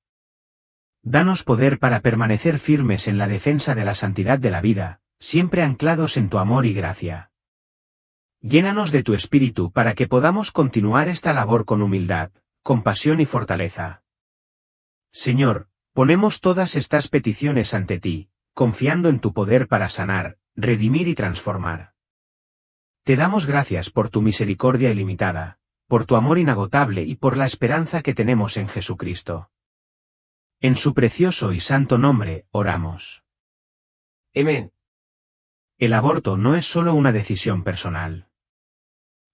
Danos poder para permanecer firmes en la defensa de la santidad de la vida, siempre anclados en tu amor y gracia. Llénanos de tu espíritu para que podamos continuar esta labor con humildad, compasión y fortaleza. Señor, ponemos todas estas peticiones ante ti, confiando en tu poder para sanar, redimir y transformar. Te damos gracias por tu misericordia ilimitada, por tu amor inagotable y por la esperanza que tenemos en Jesucristo. En su precioso y santo nombre, oramos. Amén. El aborto no es solo una decisión personal.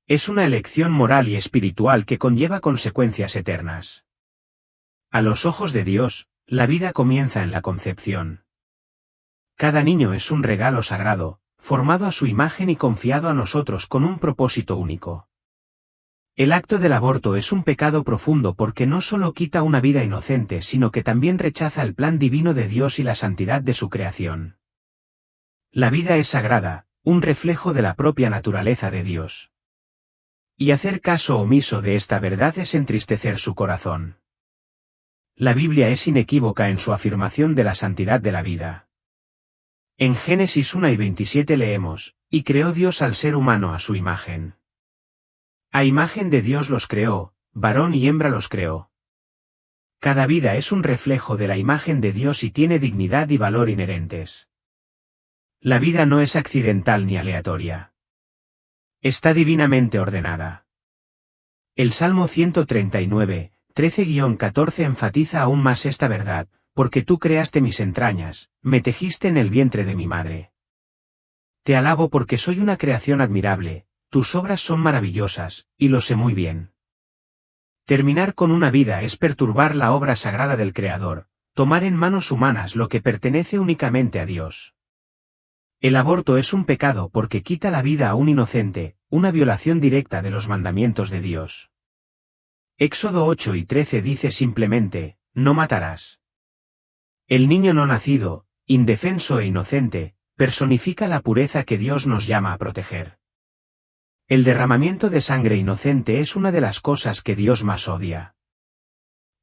Es una elección moral y espiritual que conlleva consecuencias eternas. A los ojos de Dios, la vida comienza en la concepción. Cada niño es un regalo sagrado, formado a su imagen y confiado a nosotros con un propósito único. El acto del aborto es un pecado profundo porque no solo quita una vida inocente sino que también rechaza el plan divino de Dios y la santidad de su creación. La vida es sagrada, un reflejo de la propia naturaleza de Dios. Y hacer caso omiso de esta verdad es entristecer su corazón. La Biblia es inequívoca en su afirmación de la santidad de la vida. En Génesis 1:27 leemos, y creó Dios al ser humano a su imagen. A imagen de Dios los creó, varón y hembra los creó. Cada vida es un reflejo de la imagen de Dios y tiene dignidad y valor inherentes. La vida no es accidental ni aleatoria. Está divinamente ordenada. El Salmo 139, 13-14 enfatiza aún más esta verdad, porque tú creaste mis entrañas, me tejiste en el vientre de mi madre. Te alabo porque soy una creación admirable, tus obras son maravillosas, y lo sé muy bien. Terminar con una vida es perturbar la obra sagrada del Creador, tomar en manos humanas lo que pertenece únicamente a Dios. El aborto es un pecado porque quita la vida a un inocente, una violación directa de los mandamientos de Dios. Éxodo 8:13 dice simplemente, no matarás. El niño no nacido, indefenso e inocente, personifica la pureza que Dios nos llama a proteger. El derramamiento de sangre inocente es una de las cosas que Dios más odia.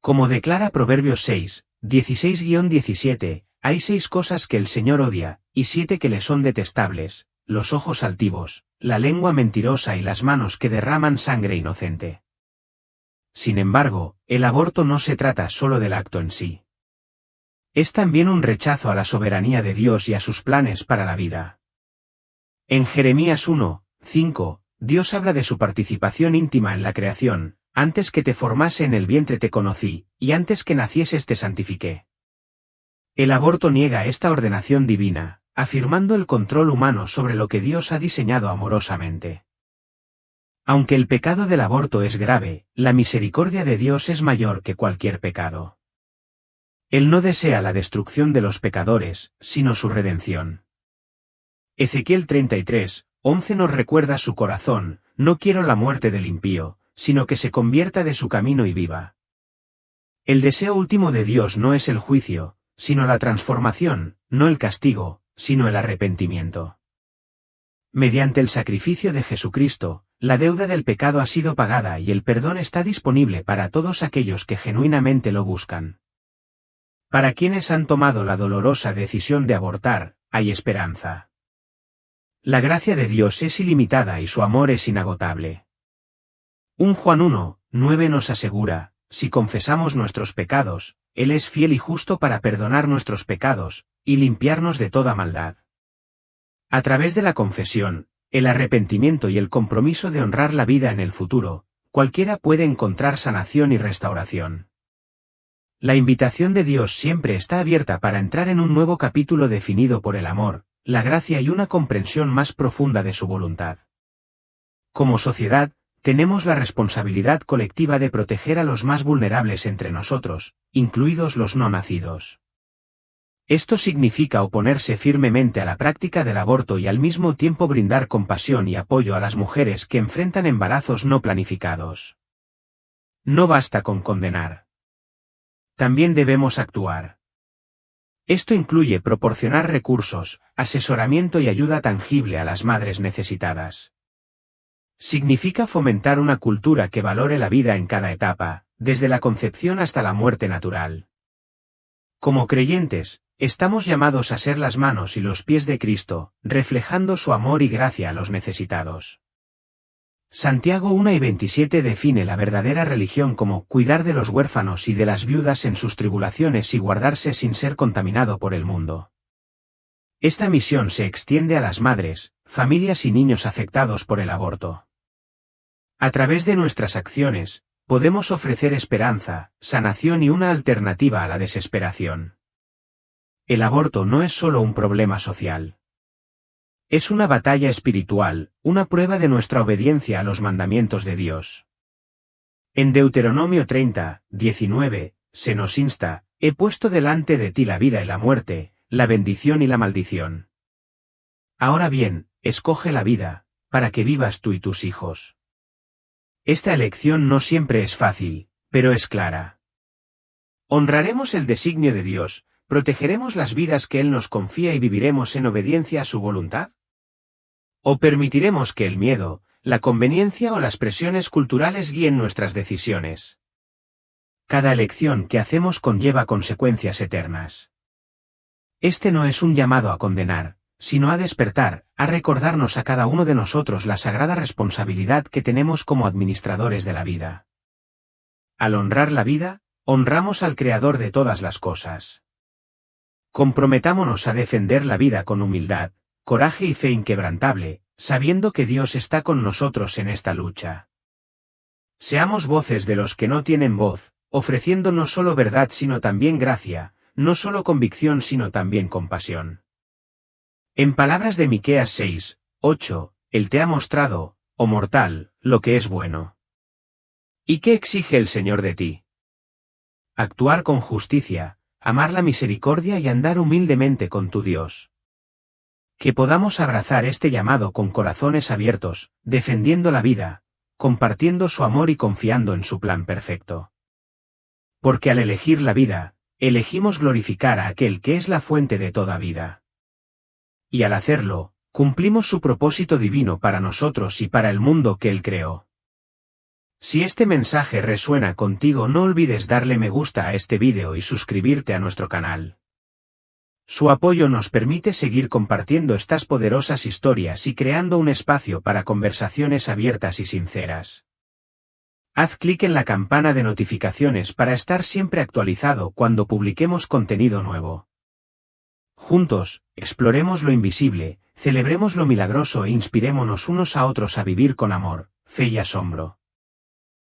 Como declara Proverbios 6, 16-17, hay 6 cosas que el Señor odia, y 7 que le son detestables, los ojos altivos, la lengua mentirosa y las manos que derraman sangre inocente. Sin embargo, el aborto no se trata solo del acto en sí. Es también un rechazo a la soberanía de Dios y a sus planes para la vida. En Jeremías 1:5, Dios habla de su participación íntima en la creación, antes que te formase en el vientre te conocí, y antes que nacieses te santifiqué. El aborto niega esta ordenación divina, afirmando el control humano sobre lo que Dios ha diseñado amorosamente. Aunque el pecado del aborto es grave, la misericordia de Dios es mayor que cualquier pecado. Él no desea la destrucción de los pecadores, sino su redención. Ezequiel 33:11 nos recuerda su corazón, no quiero la muerte del impío, sino que se convierta de su camino y viva. El deseo último de Dios no es el juicio, sino la transformación, no el castigo, sino el arrepentimiento. Mediante el sacrificio de Jesucristo, la deuda del pecado ha sido pagada y el perdón está disponible para todos aquellos que genuinamente lo buscan. Para quienes han tomado la dolorosa decisión de abortar, hay esperanza. La gracia de Dios es ilimitada y su amor es inagotable. 1 Juan 1:9 nos asegura, si confesamos nuestros pecados, Él es fiel y justo para perdonar nuestros pecados, y limpiarnos de toda maldad. A través de la confesión, el arrepentimiento y el compromiso de honrar la vida en el futuro, cualquiera puede encontrar sanación y restauración. La invitación de Dios siempre está abierta para entrar en un nuevo capítulo definido por el amor, la gracia y una comprensión más profunda de su voluntad. Como sociedad, tenemos la responsabilidad colectiva de proteger a los más vulnerables entre nosotros, incluidos los no nacidos. Esto significa oponerse firmemente a la práctica del aborto y al mismo tiempo brindar compasión y apoyo a las mujeres que enfrentan embarazos no planificados. No basta con condenar. También debemos actuar. Esto incluye proporcionar recursos, asesoramiento y ayuda tangible a las madres necesitadas. Significa fomentar una cultura que valore la vida en cada etapa, desde la concepción hasta la muerte natural. Como creyentes, estamos llamados a ser las manos y los pies de Cristo, reflejando su amor y gracia a los necesitados. Santiago 1:27 define la verdadera religión como cuidar de los huérfanos y de las viudas en sus tribulaciones y guardarse sin ser contaminado por el mundo. Esta misión se extiende a las madres, familias y niños afectados por el aborto. A través de nuestras acciones, podemos ofrecer esperanza, sanación y una alternativa a la desesperación. El aborto no es solo un problema social. Es una batalla espiritual, una prueba de nuestra obediencia a los mandamientos de Dios. En Deuteronomio 30:19, se nos insta, he puesto delante de ti la vida y la muerte, la bendición y la maldición. Ahora bien, escoge la vida, para que vivas tú y tus hijos. Esta elección no siempre es fácil, pero es clara. Honraremos el designio de Dios, protegeremos las vidas que Él nos confía y viviremos en obediencia a su voluntad. ¿O permitiremos que el miedo, la conveniencia o las presiones culturales guíen nuestras decisiones? Cada elección que hacemos conlleva consecuencias eternas. Este no es un llamado a condenar, sino a despertar, a recordarnos a cada uno de nosotros la sagrada responsabilidad que tenemos como administradores de la vida. Al honrar la vida, honramos al Creador de todas las cosas. Comprometámonos a defender la vida con humildad, coraje y fe inquebrantable, sabiendo que Dios está con nosotros en esta lucha. Seamos voces de los que no tienen voz, ofreciendo no solo verdad sino también gracia, no solo convicción sino también compasión. En palabras de Miqueas 6, 8, Él te ha mostrado, oh mortal, lo que es bueno. ¿Y qué exige el Señor de ti? Actuar con justicia, amar la misericordia y andar humildemente con tu Dios. Que podamos abrazar este llamado con corazones abiertos, defendiendo la vida, compartiendo su amor y confiando en su plan perfecto. Porque al elegir la vida, elegimos glorificar a aquel que es la fuente de toda vida. Y al hacerlo, cumplimos su propósito divino para nosotros y para el mundo que Él creó. Si este mensaje resuena contigo, no olvides darle me gusta a este vídeo y suscribirte a nuestro canal. Su apoyo nos permite seguir compartiendo estas poderosas historias y creando un espacio para conversaciones abiertas y sinceras. Haz clic en la campana de notificaciones para estar siempre actualizado cuando publiquemos contenido nuevo. Juntos, exploremos lo invisible, celebremos lo milagroso e inspirémonos unos a otros a vivir con amor, fe y asombro.